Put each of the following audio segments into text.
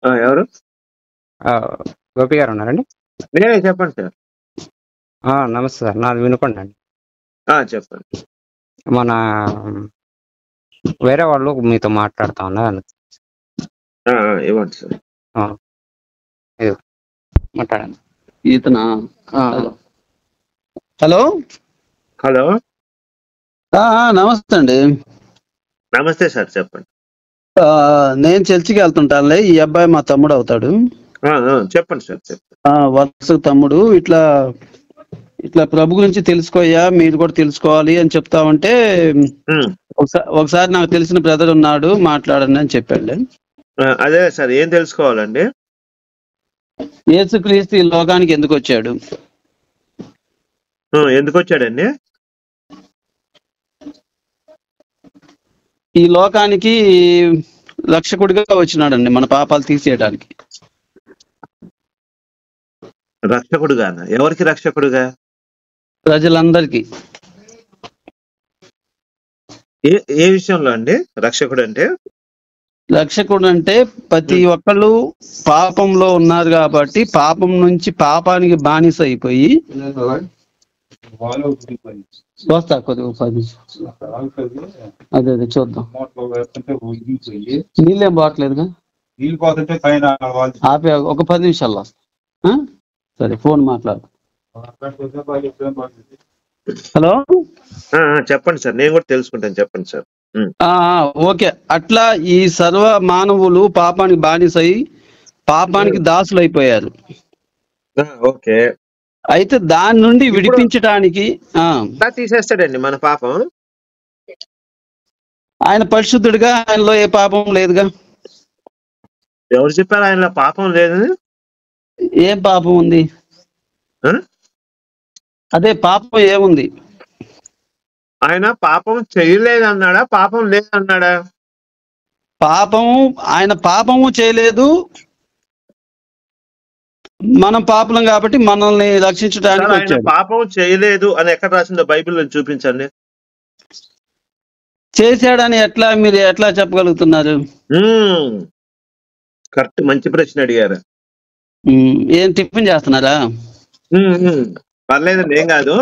ఎవరు? గోపి గారు ఉన్నారండి? నేనే, చెప్పండి సార్. నమస్తే సార్, నాది వినుకొండ అండి. చెప్పండి. మన వేరే వాళ్ళు మీతో మాట్లాడుతా ఉన్నారు. ఇవ్వండి సార్. ఇదిగో, మాట్లాడండి. ఈతనా? హలో హలో, నమస్తే అండి. నమస్తే సార్, చెప్పండి. నేను చర్చికి వెళ్తుంటానులే. ఈ అబ్బాయి మా తమ్ముడు అవుతాడు. చెప్పండి సార్, చెప్పండి. వరుస తమ్ముడు. ఇట్లా ఇట్లా ప్రభు గురించి తెలుసుకోయ్యా, మీరు కూడా తెలుసుకోవాలి అని చెప్తామంటే ఒకసారి నాకు తెలిసిన బ్రదర్ ఉన్నాడు, మాట్లాడండి అని చెప్పాడు. అదే సార్, ఏం తెలుసుకోవాలండి? యేసుక్రీస్తు ఈ లోకానికి ఎందుకు వచ్చాడు? ఎందుకు వచ్చాడండి? ఈ లోకానికి రక్షకుడిగా వచ్చినాడండి, మన పాపాలు తీసేయడానికి. రక్షకుడుగానా? ఎవరికి రక్షకుడుగా? ప్రజలందరికీ. ఏ విషయంలో అండి రక్షకుడు అంటే? రక్షకుడు అంటే ప్రతి ఒక్కళ్ళు పాపంలో ఉన్నారు కాబట్టి పాపం నుంచి పాపానికి బానిస అయిపోయి వస్తా కొద్దిగా అదే చూద్దాం. నీళ్ళేం బాగట్లేదుగా, ఆపే ఒక 10 నిమిషాల్లో వస్తా. సరే, ఫోన్ మాట్లాడు. హలో, చెప్పండి సార్, నేను కూడా తెలుసుకుంటాను, చెప్పండి సార్. ఓకే. అట్లా ఈ సర్వ మానవులు పాపానికి బానిసై పాపానికి దాసులు అయిపోయారు. ఓకే. అయితే దాని నుండి విడిపించడానికి తీసేస్తాడండి మన పాపం. ఆయన పరిశుద్ధుడిగా, ఆయనలో ఏ పాపం లేదుగా. ఎవరు చెప్పారు ఆయనలో పాపం లేదని? ఏం పాపం ఉంది? అదే పాపం ఏముంది? ఆయన పాపం చేయలేదన్నాడా, పాపం లేదన్నాడా? ఆయన పాపము చేయలేదు. మనం పాపలం కాబట్టి మనల్ని రక్షించడానికి వచ్చాడు. పాపం చేయలేదు అని ఎక్కడ రాసిందో బైబిల్లో చూపించండి. చేశాడని మీరు ఎట్లా చెప్పగలుగుతున్నారు? కరెక్ట్, మంచి ప్రశ్న అడిగారు. ఏం టిఫిన్ చేస్తున్నారా? పర్లేదండి, ఏం కాదు.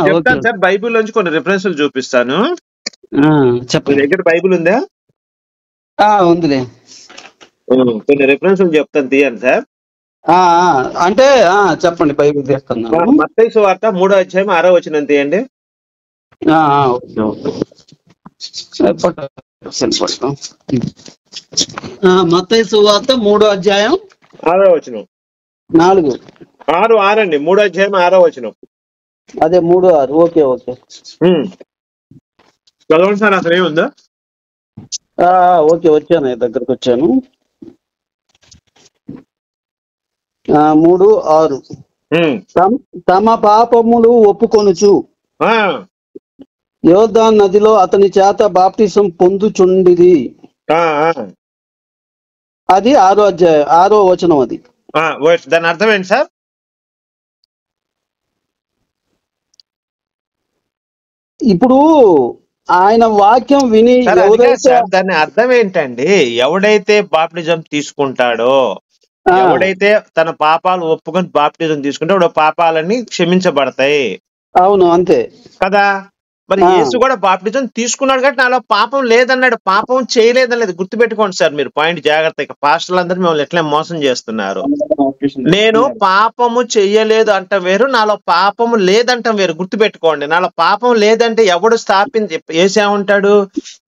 చెప్తాను సార్, బైబిల్ నుంచి కొన్ని రిఫరెన్స్లు చూపిస్తాను. చెప్పండి. దగ్గర బైబిల్ ఉందా? ఉందిలే. కొన్ని రిఫరెన్స్లు చెప్తాను, తీయండి సార్. అంటే చెప్పండి, బైబిల్ తీస్తున్నాను. మత్తయి సువార్త 3వ అధ్యాయం 6వ వచనం తీయండి. మత్తయి సువార్త 3వ అధ్యాయం 6వ వచనం. 6 అండి, 3వ అధ్యాయం 6వ వచనం. అదే 3:6. ఓకే. చదవండి సార్, అసలు ఏముందో. ఓకే, వచ్చాను, దగ్గరకు వచ్చాను. 3:6. తమ పాపములు ఒప్పుకొనుచు యోర్దాను నదిలో అతని చేత బాప్టిజం పొందుచుండిరి. అది 6వ అధ్యాయం 6వ వచనం. అది దాని అర్థం ఏంటి సార్? ఇప్పుడు ఆయన వాక్యం విని దాని అర్థం ఏంటండి? ఎవడైతే బాప్టిజం తీసుకుంటాడో, ఎవడైతే తన పాపాలు ఒప్పుకొని బాప్టిజం తీసుకుంటే వాడు పాపాలన్నీ క్షమించబడతాయి. అవును, అంతే కదా. మరి యేసు కూడా బాప్టిజం తీసుకున్నాడు కాబట్టి నాలో పాపం లేదన్నాడు, పాపం చేయలేదన్నది గుర్తుపెట్టుకోండి సార్ మీరు. పాయింట్ జాగ్రత్తగా, పాస్టర్లు అందరూ మిమ్మల్ని ఎట్లా మోసం చేస్తున్నారు. నేను పాపము చెయ్యలేదు అంట వేరు, నాలో పాపము లేదంటాం వేరు. గుర్తుపెట్టుకోండి, నాలో పాపం లేదంటే ఎవడు ఏసేమంటాడు?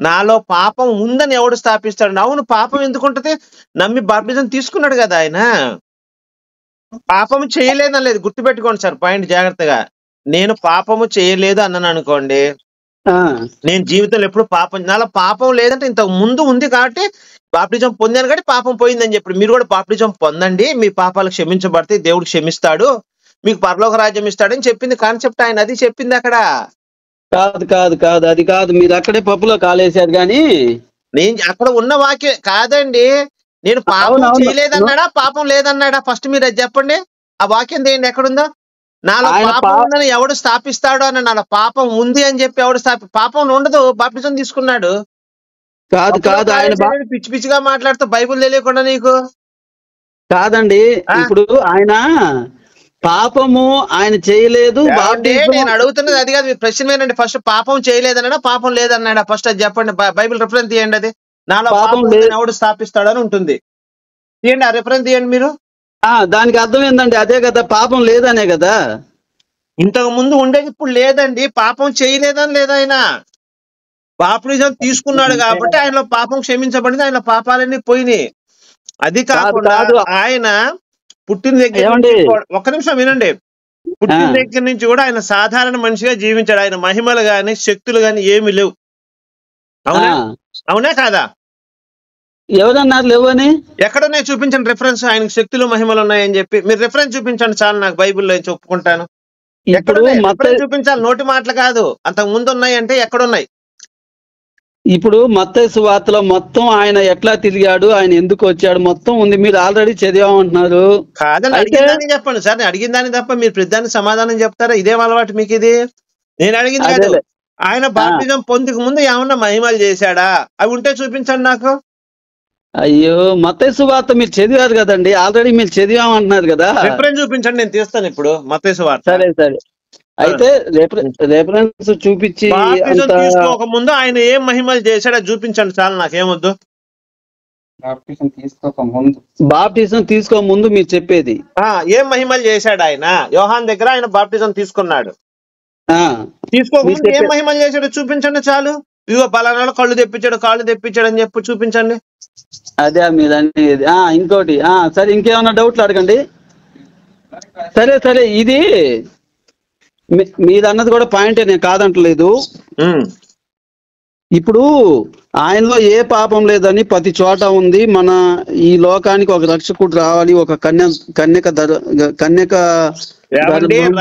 నాలో పాపం ఉందని ఎవడు స్థాపిస్తాడు? అవును, పాపం ఎందుకుంటది? నమ్మి బాప్టిజం తీసుకున్నాడు కదా ఆయన. పాపం చేయలేదనలేదు, గుర్తుపెట్టుకోండి సార్, పాయింట్ జాగ్రత్తగా. నేను పాపము చేయలేదు అన్నాను అనుకోండి, నేను జీవితంలో ఎప్పుడు నాలో పాపం లేదంటే ఇంతకు ముందు ఉంది కాబట్టి బాప్టిజం పొందాను కాబట్టి పాపం పోయిందని చెప్పి మీరు కూడా బాప్టిజం పొందండి, మీ పాపాలు క్షమించబడితే దేవుడు క్షమిస్తాడు, మీకు పరలోక రాజ్యం ఇస్తాడని చెప్పింది కాన్సెప్ట్. ఆయన అది చెప్పింది అక్కడ. కాదు, అది కాదు. మీరు అక్కడే పప్పులో కాలేశారు. కానీ నేను అక్కడ ఉన్న వాక్యం కాదండి. నేను పాపం చేయలేదన్నాడా, పాపం లేదన్నాడా? ఫస్ట్ మీరు అది చెప్పండి. ఆ వాక్యం దేండి, ఎక్కడుందో? నాలో పాపం ఉందని ఎవడు స్థాపిస్తాడు అని, నాలో పాపం ఉంది అని చెప్పి ఎవడు పాపం ఉండదు, బాప్టిజం తీసుకున్నాడు. కాదు కాదు ఆయన పిచ్చి పిచ్చిగా మాట్లాడుతూ బైబుల్ తెలియకుండా నీకు కాదండి. ఇప్పుడు ఆయన పాపము ఆయన చేయలేదు. నేను అడుగుతున్నది అది కాదు, మీ ప్రశ్న ఏంటంటే ఫస్ట్ పాపం చేయలేదన్నాడా పాపం లేదన్నాడా? ఫస్ట్ అది చెప్పండి. బైబిల్ రిఫరెన్స్ తీయండి. అది నాలో పాపం ఎవడు స్థాపిస్తాడని ఉంటుంది. తీయండి, ఆ రిఫరెన్స్ తీయండి మీరు. దానికి అర్థం ఏంటండి? అదే కదా, పాపం లేదనే కదా. ఇంతకు ముందు ఉండేది ఇప్పుడు లేదండి. పాపం చేయలేదని లేదా? ఆయన బాప్టిజం తీసుకున్నాడు కాబట్టి ఆయనలో పాపం క్షమించబడింది, ఆయన పాపాలన్నీ పోయినాయి. అది కాకుండా ఆయన పుట్టిన దగ్గర ఒక్క నిమిషం వినండి, పుట్టిన దగ్గర నుంచి కూడా ఆయన సాధారణ మనిషిగా జీవించాడు. ఆయన మహిమలు గాని శక్తులు గాని ఏమి లేవు. అవునా? అవునా కాదా? ఎవరన్నారు లేవని? ఎక్కడున్నాయి చూపించండి రిఫరెన్స్. ఆయనకు శక్తులు మహిమలు ఉన్నాయని చెప్పి మీరు రిఫరెన్స్ చూపించండి చాలు, నాకు బైబిల్లో ఒప్పుకుంటాను. ఎక్కడున్నాయి చూపించాలి, నోటి మాటలు కాదు. అంతకు ముందు ఉన్నాయి అంటే ఎక్కడున్నాయి? ఇప్పుడు మత్తయి సువార్తలో మొత్తం ఆయన ఎట్లా తిరిగాడు, ఆయన ఎందుకు వచ్చాడు మొత్తం ఉంది. మీరు ఆల్రెడీ చదివామంటున్నారు. కాదని అడిగిందని చెప్పండి సార్. నేను అడిగిన దాన్ని తప్ప మీరు ప్రతిదానికి సమాధానం చెప్తారా? ఇదేం అలవాటు మీకు ఇది? నేను అడిగింది కాదు. ఆయన బాప్టిజం పొందుకు ముందు ఏమన్నా మహిమలు చేశాడా? అవి ఉంటే చూపించండి నాకు. అయ్యో, మత్తయి సువార్త మీరు చదివారు కదండి, ఆల్రెడీ మీరు చదివామంటున్నారు కదా. రిఫరెన్స్ చూపించండి, నేను తీస్తాను ఇప్పుడు మత్తయి సువార్త. సరే సరే, అయితే రిఫరెన్స్ చూపించి తీసుకోక ముందు ఆయన ఏం మహిమలు చేశాడో చూపించండి చాలు, నాకేమొద్దు. బాప్టిజం తీసుకో ముందు మీరు చెప్పేది ఏం మహిమలు చేశాడు ఆయన? యోహాన్ దగ్గర ఆయన బాప్టిజం తీసుకున్నాడు. తీసుకోకముందు ఏం మహిమలు చేశాడో చూపించండి చాలు. ఇదిగో పలానాలో కళ్ళు తెప్పించాడు, కాళ్ళు తెప్పించాడు అని చెప్పి చూపించండి. అదే మీరు అనేది. ఇంకోటి సరే, ఇంకేమన్నా డౌట్లు అడగండి. సరే సరే, ఇది మీరు అన్నది కూడా పాయింటే, నేను కాదంటలేదు. ఇప్పుడు ఆయనలో ఏ పాపం లేదని ప్రతి చోట ఉంది. మన ఈ లోకానికి ఒక రక్షకుడు రావాలి, ఒక కన్యక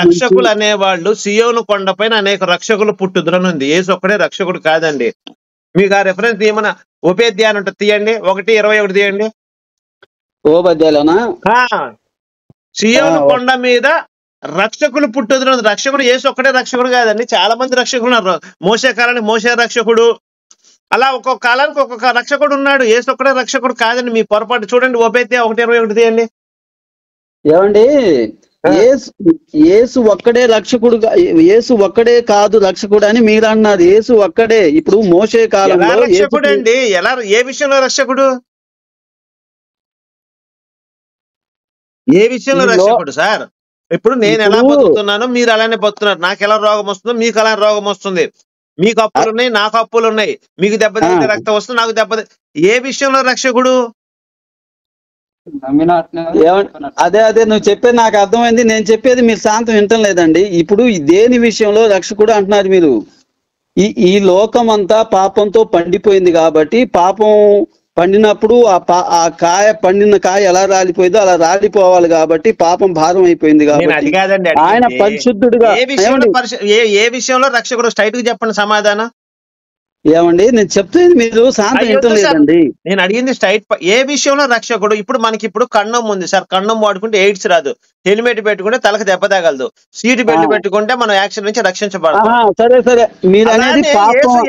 రక్షకులు అనేవాళ్ళు సియోను కొండపైన అనేక రక్షకులు పుట్టుదురనుంది. యేసు ఒక్కడే రక్షకుడు కాదండి. మీకు ఆ రెఫరెన్స్ ఏమన్నా ఉపేధ్యాన్ని ఉంటుంది, తీయండి. 1:21 తీయండి. ఓపధ్యాయులోనా? సియోను కొండ మీద రక్షకులు పుట్టుదురు. రక్షకుడు యేసు ఒక్కడే రక్షకుడు కాదండి, చాలా మంది రక్షకులు ఉన్నారు. మోసే కాలానికి మోసే రక్షకుడు, అలా ఒక్కొక్క కాలానికి ఒక్కొక్క రక్షకుడు ఉన్నాడు. యేసు ఒక్కడే రక్షకుడు కాదండి, మీ పొరపాటు. చూడండి, ఉపేధ్యాయ 1:21 తీయండి. ఏమండి, యేసు ఒక్కడే రక్షకుడు, యేసు ఒక్కడే కాదు రక్షకుడు అని మీరు అన్నారు. యేసు ఒక్కడే. ఇప్పుడు మోసే కాలంలో రక్షకుడు అండి. ఎలా, ఏ విషయంలో రక్షకుడు? ఏ విషయంలో రక్షకుడు సార్? ఇప్పుడు నేను ఎలా బతుకుతున్నానో మీరు అలానే బతుకున్నారు. నాకు ఎలా రోగం వస్తుందో మీకు అలా రోగం వస్తుంది. మీకు అప్పులు ఉన్నాయి, నాకు అప్పులు ఉన్నాయి. మీకు దెబ్బతింటే రక్తం వస్తుంది, నాకు ఏ విషయంలో రక్షకుడు? అదే అదే నువ్వు చెప్పేది నాకు అర్థమైంది. నేను చెప్పేది మీరు శాంతం వింటం లేదండి. ఇప్పుడు దేని విషయంలో రక్షకుడు అంటున్నారు మీరు? ఈ లోకం అంతా పాపంతో పండిపోయింది కాబట్టి, పాపం పండినప్పుడు ఆ కాయ, పండిన కాయ ఎలా రాలిపోయిందో అలా రాలిపోవాలి కాబట్టి, పాపం భారం అయిపోయింది కాబట్టి ఆయన పరిశుద్ధుడుగా. ఏ విషయంలో రక్షకుడు? స్ట్రైట్ గా చెప్పండి సమాధానం. ఏమండి, నేను చెప్తుంది మీరు శాంతం వింటం లేదండి. నేను అడిగింది స్ట్రైట్. ఏ విషయంలో రక్షకుడు? ఇప్పుడు మనకి ఇప్పుడు కన్నం ఉంది సార్, కన్నం వాడుకుంటే ఎయిడ్స్ రాదు, హెల్మెట్ పెట్టుకుంటే తలకు దెబ్బ తగలదు, సీట్ బెల్ట్ పెట్టుకుంటే మనం యాక్సిడెంట్ నుంచి రక్షించబడతాం. సరే సరే, మీరు అనేది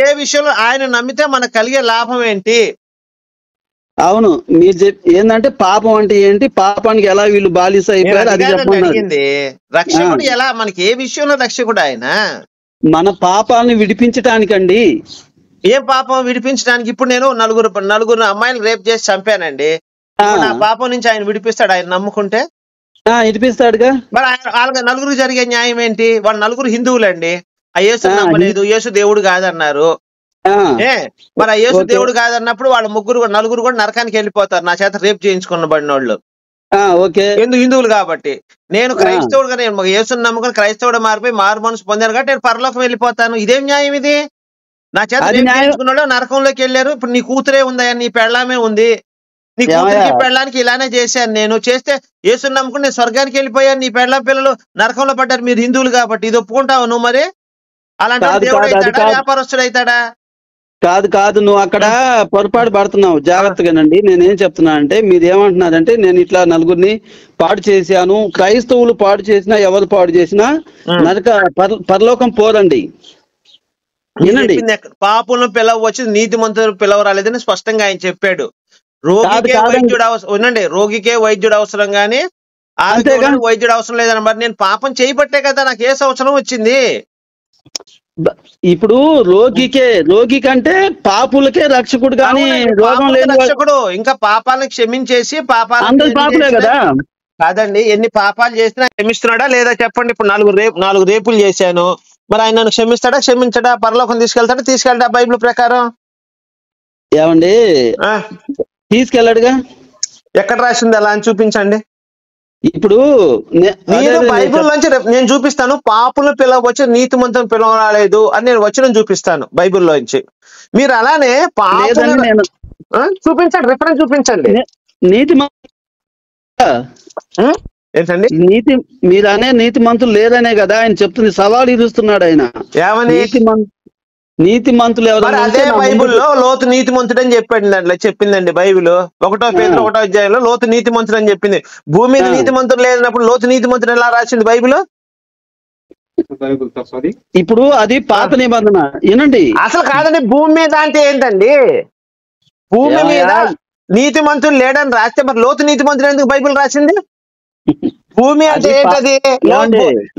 ఏ విషయంలో ఆయన నమ్మితే మనకు కలిగే లాభం ఏంటి? అవును, మీరు ఏంటంటే పాపం అంటే ఏంటి, పాపానికి ఎలా వీళ్ళు బాలిస అయిపోయారు అది చెప్పండి. రక్షకుడు ఎలా, మనకి ఏ విషయంలో రక్షకుడు ఆయన? మన పాపాలను విడిపించటానికండి. ఏం పాపం విడిపించడానికి? ఇప్పుడు నేను నలుగురు అమ్మాయిలు రేప్ చేసి చంపానండి. నా పాపం నుంచి ఆయన విడిపిస్తాడు ఆయన నమ్ముకుంటే? విడిపిస్తాడుగా. మరి ఆయన నలుగురు జరిగే న్యాయం ఏంటి? వాళ్ళు నలుగురు హిందువులండి. ఆ యేసు నమ్మలేదు, యేసు దేవుడు కాదన్నారు. మరి ఆ యేసు దేవుడు కాదన్నప్పుడు వాళ్ళ నలుగురు కూడా నరకానికి వెళ్ళిపోతారు, నా చేత రేప్ చేయించుకున్న బడినోళ్ళు. ఎందుకు? హిందువులు కాబట్టి. నేను క్రైస్తవుడుగా, నేను యేసుని నమ్ముకుని క్రైస్తవుడు మారిపోయి మారు మనసు పొందాను కాబట్టి నేను పరలోకం వెళ్ళిపోతాను. ఇదేం న్యాయం ఇది? నా చేత రేప్ చేయించుకున్న వాళ్ళు నరకంలోకి వెళ్ళారు. ఇప్పుడు నీ కూతురే ఉందా, నీ పెళ్ళామే ఉంది, నీ కూతురికి పెళ్ళానికి ఇలానే చేశాను. నేను చేస్తే యేసుని నమ్ముకుని నేను స్వర్గానికి వెళ్ళిపోయాను, నీ పెళ్ళాం పిల్లలు నరకంలో పడ్డారు. మీరు హిందువులు కాబట్టి ఇది ఒప్పుకుంటావు నువ్వు? మరి అలాంటి దేవుడు అవుతాడా, వ్యాపారస్తుడు అవుతాడా? కాదు కాదు, నువ్వు అక్కడ పొరపాటు పడుతున్నావు. జాగ్రత్తగానండి. నేనేం చెప్తున్నా అంటే, మీరు ఏమంటున్నారంటే నేను ఇట్లా నలుగురిని పాడు చేశాను. క్రైస్తవులు పాడు చేసినా, ఎవరు పాడు చేసినా నరక పరలోకం పోరండి. వినండి. పాపులను పిలవచ్చు నీతిమంతులు పిలవరాలేదని స్పష్టంగా ఆయన చెప్పాడు. రోగికే వైద్యుడు అవసరం, వినండి, రోగికే వైద్యుడు అవసరం గానీ ఆరోగ్యం వైద్యుడు అవసరం లేదని. మరి నేను పాపం చేయబట్టే కదా నాకు ఏ సంవత్సరం వచ్చింది. ఇప్పుడు రోగి కంటే పాపులకే రక్షకుడు కానీ రోగం లేని రక్షకుడు. ఇంకా పాపాలను క్షమించేసి అందరు పాపులే కదా. కాదండి, ఎన్ని పాపాలు చేసినా క్షమిస్తున్నాడా లేదా చెప్పండి. ఇప్పుడు 4 రేపులు చేశాను, మరి ఆయన నన్ను క్షమిస్తాడా క్షమించడా? పరలోకం తీసుకెళ్తా బైబిల్ ప్రకారం? ఏమండి తీసుకెళ్ళాడుగా. ఎక్కడ రాసింది అలా అని చూపించండి. ఇప్పుడు నేను బైబిల్ నుంచి నేను చూపిస్తాను. పాపులు పిలవచ్చు నీతిమంతులను పిలవరాలేదు అని నేను వచనం చూపిస్తాను బైబిల్లోంచి. మీరు అలానే చూపించండి, రిఫరెన్స్ చూపించండి. ఏంటండి మీరనే నీతిమంతులు లేరనే కదా ఆయన చెప్తుంది. సవాల్ ఇరుస్తున్నాడు ఆయన. ఏమని? నీతిమంతులు ఎవరు? అదే బైబిల్లో లోతు నీతిమంతుడు అని చెప్పండి. దాంట్లో చెప్పిందండి బైబిల్ 1 పేతురు 1వ అధ్యాయంలో లోతు నీతిమంతుడు అని చెప్పింది. భూమి మీద నీతిమంతుడు లేనప్పుడు లోతు నీతిమంతుడు ఎలా రాసింది బైబిల్? ఇప్పుడు అది పాత నిబంధన. వినండి, అసలు కాదండి. భూమి మీద అంటే ఏంటండి? భూమి మీద నీతిమంతుడు లేడని రాస్తే మరి లోతు నీతిమంతుడు ఎందుకు బైబిల్ రాసింది? భూమి అంటే ఏంటది?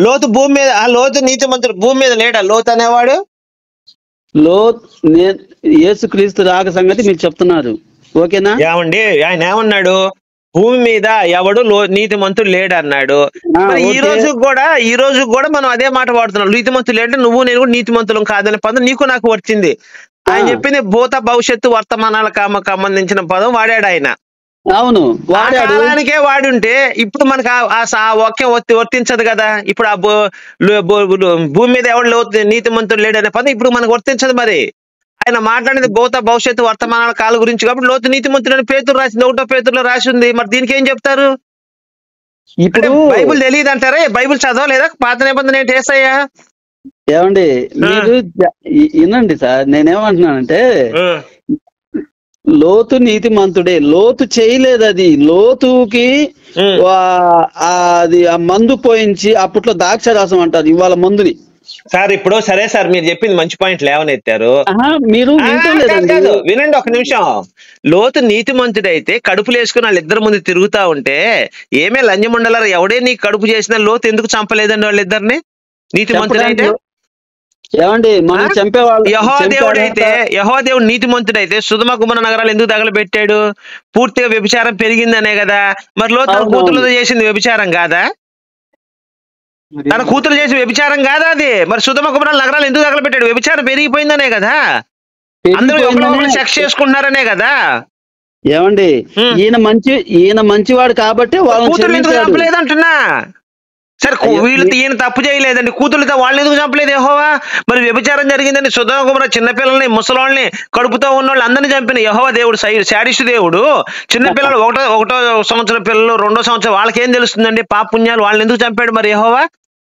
లోతు భూమి మీద, లోతు నీతిమంతుడు భూమి మీద లేడా లోతు అనేవాడు? యేసుక్రీస్తు రాక సంగతి మీరు చెప్తున్నారు, ఓకేనా? ఏమండి, ఆయన ఏమన్నాడు? భూమి మీద ఎవడు నీతిమంతుడు లేడు అన్నాడు. ఈ రోజు కూడా మనం అదే మాట వాడుతున్నాం. నీతిమంతుడు లేడు, నువ్వు నేను కూడా నీతిమంతులం కాదనే పదం నీకు నాకు వచ్చింది. ఆయన చెప్పింది భూత భవిష్యత్తు వర్తమానాలకు సంబంధించిన పదం వాడాడు ఆయన. అవును, కాలానికే వాడుంటే ఇప్పుడు మనకు ఆ వాక్యం వర్తించదు కదా. ఇప్పుడు ఆ భూమి మీద ఎవడు నీతిమంతుడు లేడు అనే పదం ఇప్పుడు మనకు వర్తించదు. మరి ఆయన మాట్లాడేది భూత భవిష్యత్తు వర్తమానాల కాలం గురించి కాబట్టి లోతు నీతిమంతుడు అని పేతురు రాసింది, 1వ పేతురులో రాసి ఉంది. మరి దీనికి ఏం చెప్తారు? ఇప్పుడు బైబిల్ తెలియదు అంటారా? బైబిల్ చదవలేదా? పాత నిబంధన ఏంటి ఏసయ్యా? ఏమండి మీరు వినండి సార్, నేనేమంటున్నానంటే లోతు నీతిమంతుడే. లోతు చేయలేదు అది. లోతుకి అది ఆ మందు పోయించి అప్పట్లో ద్రాక్ష రసం అంటారు, ఇవాళ మందుని. సార్ ఇప్పుడు సరే సార్, మీరు చెప్పింది మంచి పాయింట్ లేవనెత్తారు. మీరు వినండి ఒక నిమిషం. లోతు నీతిమంతుడైతే కడుపులు వేసుకుని వాళ్ళిద్దరి ముందు తిరుగుతా ఉంటే ఏమే లంజమండలారు ఎవడే నీ కడుపు చేసిన లోతు ఎందుకు చంపలేదండి వాళ్ళిద్దరిని? నీతిమంతుడైతే ఏమండి మనం చంపేవాళ్ళు. యెహోవా దేవుడు నీతిమంతుడైతే సుధమ గుమర నగరాలు ఎందుకు తగలబెట్టాడు? పూర్తిగా వ్యభిచారం పెరిగిందనే కదా. మరి లోతు తన కూతురుతో చేసింది వ్యభిచారం కాదా? తన కూతురు చేసి వ్యభిచారం కాదా అది? మరి సుధమ గుమర నగరాలు ఎందుకు తగలబెట్టాడు? వ్యభిచారం పెరిగిపోయిందనే కదా. అందరూ ఒకరు సెక్స్ చేసుకుంటున్నారనే కదా. ఏమండి ఈయన మంచివాడు కాబట్టి కూతురు ఎందుకు చంపలేదంటున్నా. సరే వీళ్ళు ఈయన తప్పు చేయలేదండి, కూతురుతో వాళ్ళు ఎందుకు చంపలేదు యెహోవా? మరి వ్యభిచారం జరిగిందని సుధమ గుమర చిన్నపిల్లల్ని ముసలాళ్ళని కడుపుతో ఉన్న వాళ్ళు అందరినీ చంపిన యెహోవా దేవుడు శాడిస్ట్ దేవుడు. చిన్నపిల్లలు 1వ సంవత్సరం పిల్లలు 2వ సంవత్సరం వాళ్ళకేం తెలుస్తుందండి పాప పుణ్యాలు? వాళ్ళని ఎందుకు చంపాడు మరి యెహోవా?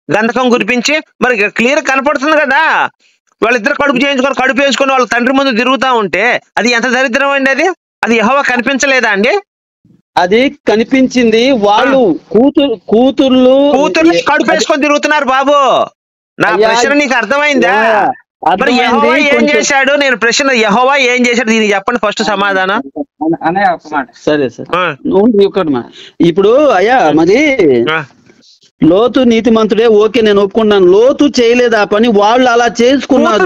గంధకం కురిపించి. మరి క్లియర్ కనపడుతుంది కదా. వాళ్ళిద్దరు కడుపు చేయించుకొని కడుపు వేసుకొని వాళ్ళ తండ్రి ముందు తిరుగుతా ఉంటే అది ఎంత దరిద్రం అండి? అది యెహోవా కనిపించలేదా అండి? అది కనిపించింది. వాళ్ళు కూతుర్లు కడుపు వేసుకొని తిరుగుతున్నారు బాబు. నా ప్రశ్న నీకు అర్థమైందా? మరి యెహోవా ఏం చేశాడు? నేను ప్రశ్న యెహోవా ఏం చేశాడు దీనికి చెప్పండి ఫస్ట్ సమాధానం. సరే సార్, ఇప్పుడు అయ్యా మరి లోతు నీతిమంతుడే, ఓకే నేను ఒప్పుకున్నాను. లోతు చేయలేదు ఆ పని, వాళ్ళు అలా చేసుకున్నారు.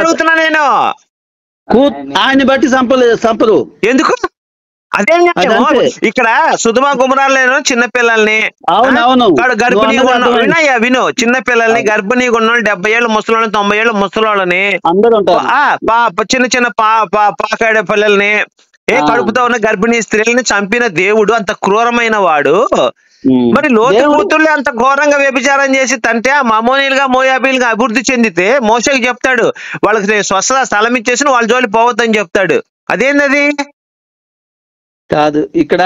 అడుగుతున్నా నేను. ఆయన్ని బట్టి సంపరు ఎందుకు? అదేం ఇక్కడ సుధమ గుమరాలను చిన్నపిల్లల్ని గర్భిణీ విను చిన్నపిల్లల్ని గర్భిణీగా ఉన్న 70 ఏళ్ళ ముసలోళ్ళని 90 ఏళ్ళ ముసలోళ్ళని చిన్న చిన్న పాకాడే పిల్లల్ని కడుపుతో ఉన్న గర్భిణీ స్త్రీలని చంపిన దేవుడు అంత క్రూరమైన వాడు. మరి లోతు కూతుర్లే అంత ఘోరంగా వ్యభిచారం చేసి తంటే ఆ మమోనీలుగా మోయాబీలుగా అభివృద్ధి చెందితే మోషకి చెప్తాడు వాళ్ళకి స్వస్థత స్థలం ఇచ్చేసి వాళ్ళ జోలి పోవద్దని చెప్తాడు. అదేంటది కాదు. ఇక్కడ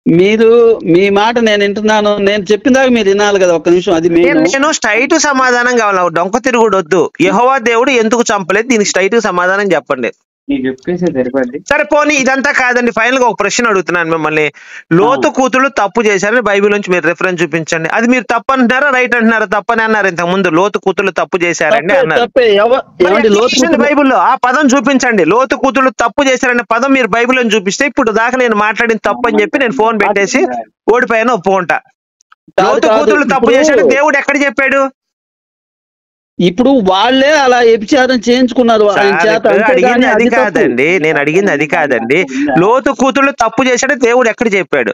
మీరు మీ మాట నేను వింటున్నాను, నేను చెప్పిందాక మీరు వినాలి కదా. ఒక్క నిమిషం, అది నేను స్ట్రైట్ సమాధానం కావాలి, డొంక తిరుగుడు వద్దు. యెహోవా దేవుడు ఎందుకు చంపలేదు దీనికి స్ట్రైట్ సమాధానం చెప్పండి. నీకు చెప్పేసి సరిపోద్ది. సరే పోనీ ఇదంతా కాదండి, ఫైనల్ గా ఒక ప్రశ్న అడుగుతున్నాను మిమ్మల్ని. లోతు కూతుళ్ళు తప్పు చేశారని బైబిల్ నుంచి మీరు రిఫరెన్స్ చూపించండి. అది మీరు తప్పు అంటున్నారా రైట్ అంటున్నారా? తప్పని అన్నారు ఇంతకు ముందు, లోతు కూతుళ్ళు తప్పు చేశారండి తప్పే అన్నారు. తప్పే ఏమండి లోతు బైబిల్లో ఆ పదం చూపించండి. లోతు కూతుళ్ళు తప్పు చేశారనే పదం మీరు బైబిల్లో చూపిస్తే ఇప్పుడు దాకా నేను మాట్లాడిన తప్పు అని చెప్పి నేను ఫోన్ పెట్టేసి ఓడిపోయాను ఒప్పుకుంటా. లోతు కూతుళ్ళు తప్పు చేశాడు దేవుడు ఎక్కడ చెప్పాడు? ఇప్పుడు వాళ్ళే అలా వ్యభిచారం చేయించుకున్నారు ఆయన చేత. అడిగింది అది కాదండి, నేను అడిగింది అది కాదండి. లోతు కూతుళ్ళు తప్పు చేశాడు దేవుడు ఎక్కడ చెప్పాడు?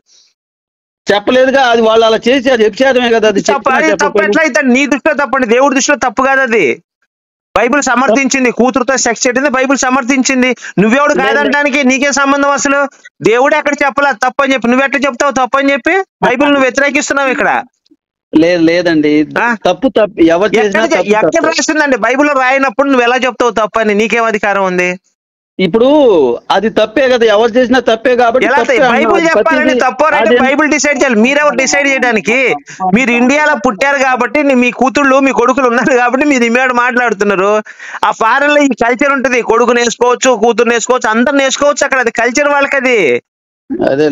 చెప్పలేదుగా. అది వాళ్ళు అలా చేశారు, వ్యభిచారమే కదా. అది తప్పు ఎట్లా అయితే నీ దృష్టిలో తప్పండి, దేవుడి దృష్టిలో తప్పు కాదు అది. బైబిల్ సమర్థించింది, కూతురుతో సెక్స్ చేయడం బైబిల్ సమర్థించింది. నువ్వెవడు కాదంటానికి నీకే సంబంధం అసలు? దేవుడే అక్కడ చెప్పలా తప్పు అని చెప్పి, నువ్వెట్లా చెప్తావు తప్పు అని చెప్పి? బైబిల్ నువ్వు వ్యతిరేకిస్తున్నావు ఇక్కడ. లేదండి, తప్పు ఎవరు చేసినా ఎక్కడ రాసిందండి? బైబిల్లో రాయినప్పుడు నువ్వు ఎలా చెప్తావు తప్పు అని? నీకేం అధికారం ఉంది? ఇప్పుడు అది తప్పే కదా, ఎవరు చేసినా తప్పే కాబట్టి. బైబిల్ చెప్పాలని తప్పు అంటే బైబిల్ డిసైడ్ చేయాలి. మీరెవరు డిసైడ్ చేయడానికి? మీరు ఇండియాలో పుట్టారు కాబట్టి, మీ కూతుళ్ళు మీ కొడుకులు ఉన్నారు కాబట్టి మీరు ఇమేడు మాట్లాడుతున్నారు. ఆ ఫారెన్ లో ఈ కల్చర్ ఉంటుంది, కొడుకు నేర్చుకోవచ్చు, కూతురు నేర్చుకోవచ్చు, అందరు నేర్చుకోవచ్చు అక్కడ. అది కల్చర్ వాళ్ళకి. అది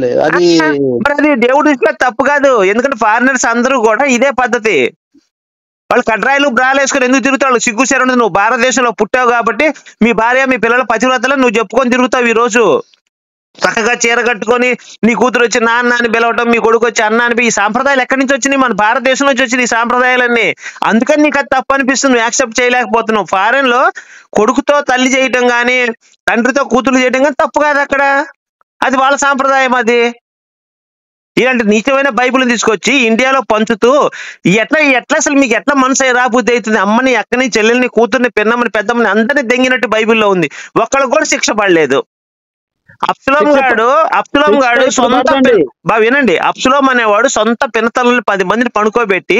దేవుడి దృష్టిలో తప్పు కాదు. ఎందుకంటే ఫారినర్స్ అందరూ కూడా ఇదే పద్ధతి. వాళ్ళు కడ్రాయిలు బ్రాలు వేసుకొని ఎందుకు తిరుగుతావు? సిగ్గు సేర ఉండదు. నువ్వు భారతదేశంలో పుట్టావు కాబట్టి మీ భార్య మీ పిల్లల పతివ్రతలు నువ్వు చెప్పుకొని తిరుగుతావు. ఈ రోజు చక్కగా చీర కట్టుకొని నీ కూతురు వచ్చి నాన్న అని పిలవటం, మీ కొడుకు వచ్చి అన్న అని. ఈ సాంప్రదాయాలు ఎక్కడి నుంచి వచ్చినాయి? మన భారతదేశం నుంచి వచ్చినాయి ఈ సాంప్రదాయాలన్నీ. అందుకని నీకు అది తప్పు అనిపిస్తుంది, నువ్వు యాక్సెప్ట్ చేయలేకపోతున్నావు. ఫారెన్ లో కొడుకుతో తల్లి చేయటం కానీ తండ్రితో కూతురు చేయటం కానీ తప్పు కాదు అక్కడ. అది వాళ్ళ సాంప్రదాయం. అది ఇలాంటి నీచమైన బైబిల్ తీసుకొచ్చి ఇండియాలో పంచుతూ ఎట్లా అసలు మీకు ఎట్లా మనసు రాబుద్ధి అవుతుంది? అమ్మని, అక్కని, చెల్లెల్ని, కూతుర్ని, పిన్నమ్మని, పెద్దమ్మని అందరినీ దెంగినట్టు బైబిల్లో ఉంది. ఒక్కళ్ళకు కూడా శిక్ష పడలేదు. అబ్షలోం గాడు సొంత వినండి, అబ్షలోం అనేవాడు సొంత పినతల్ని 10 మందిని పడుకోబెట్టి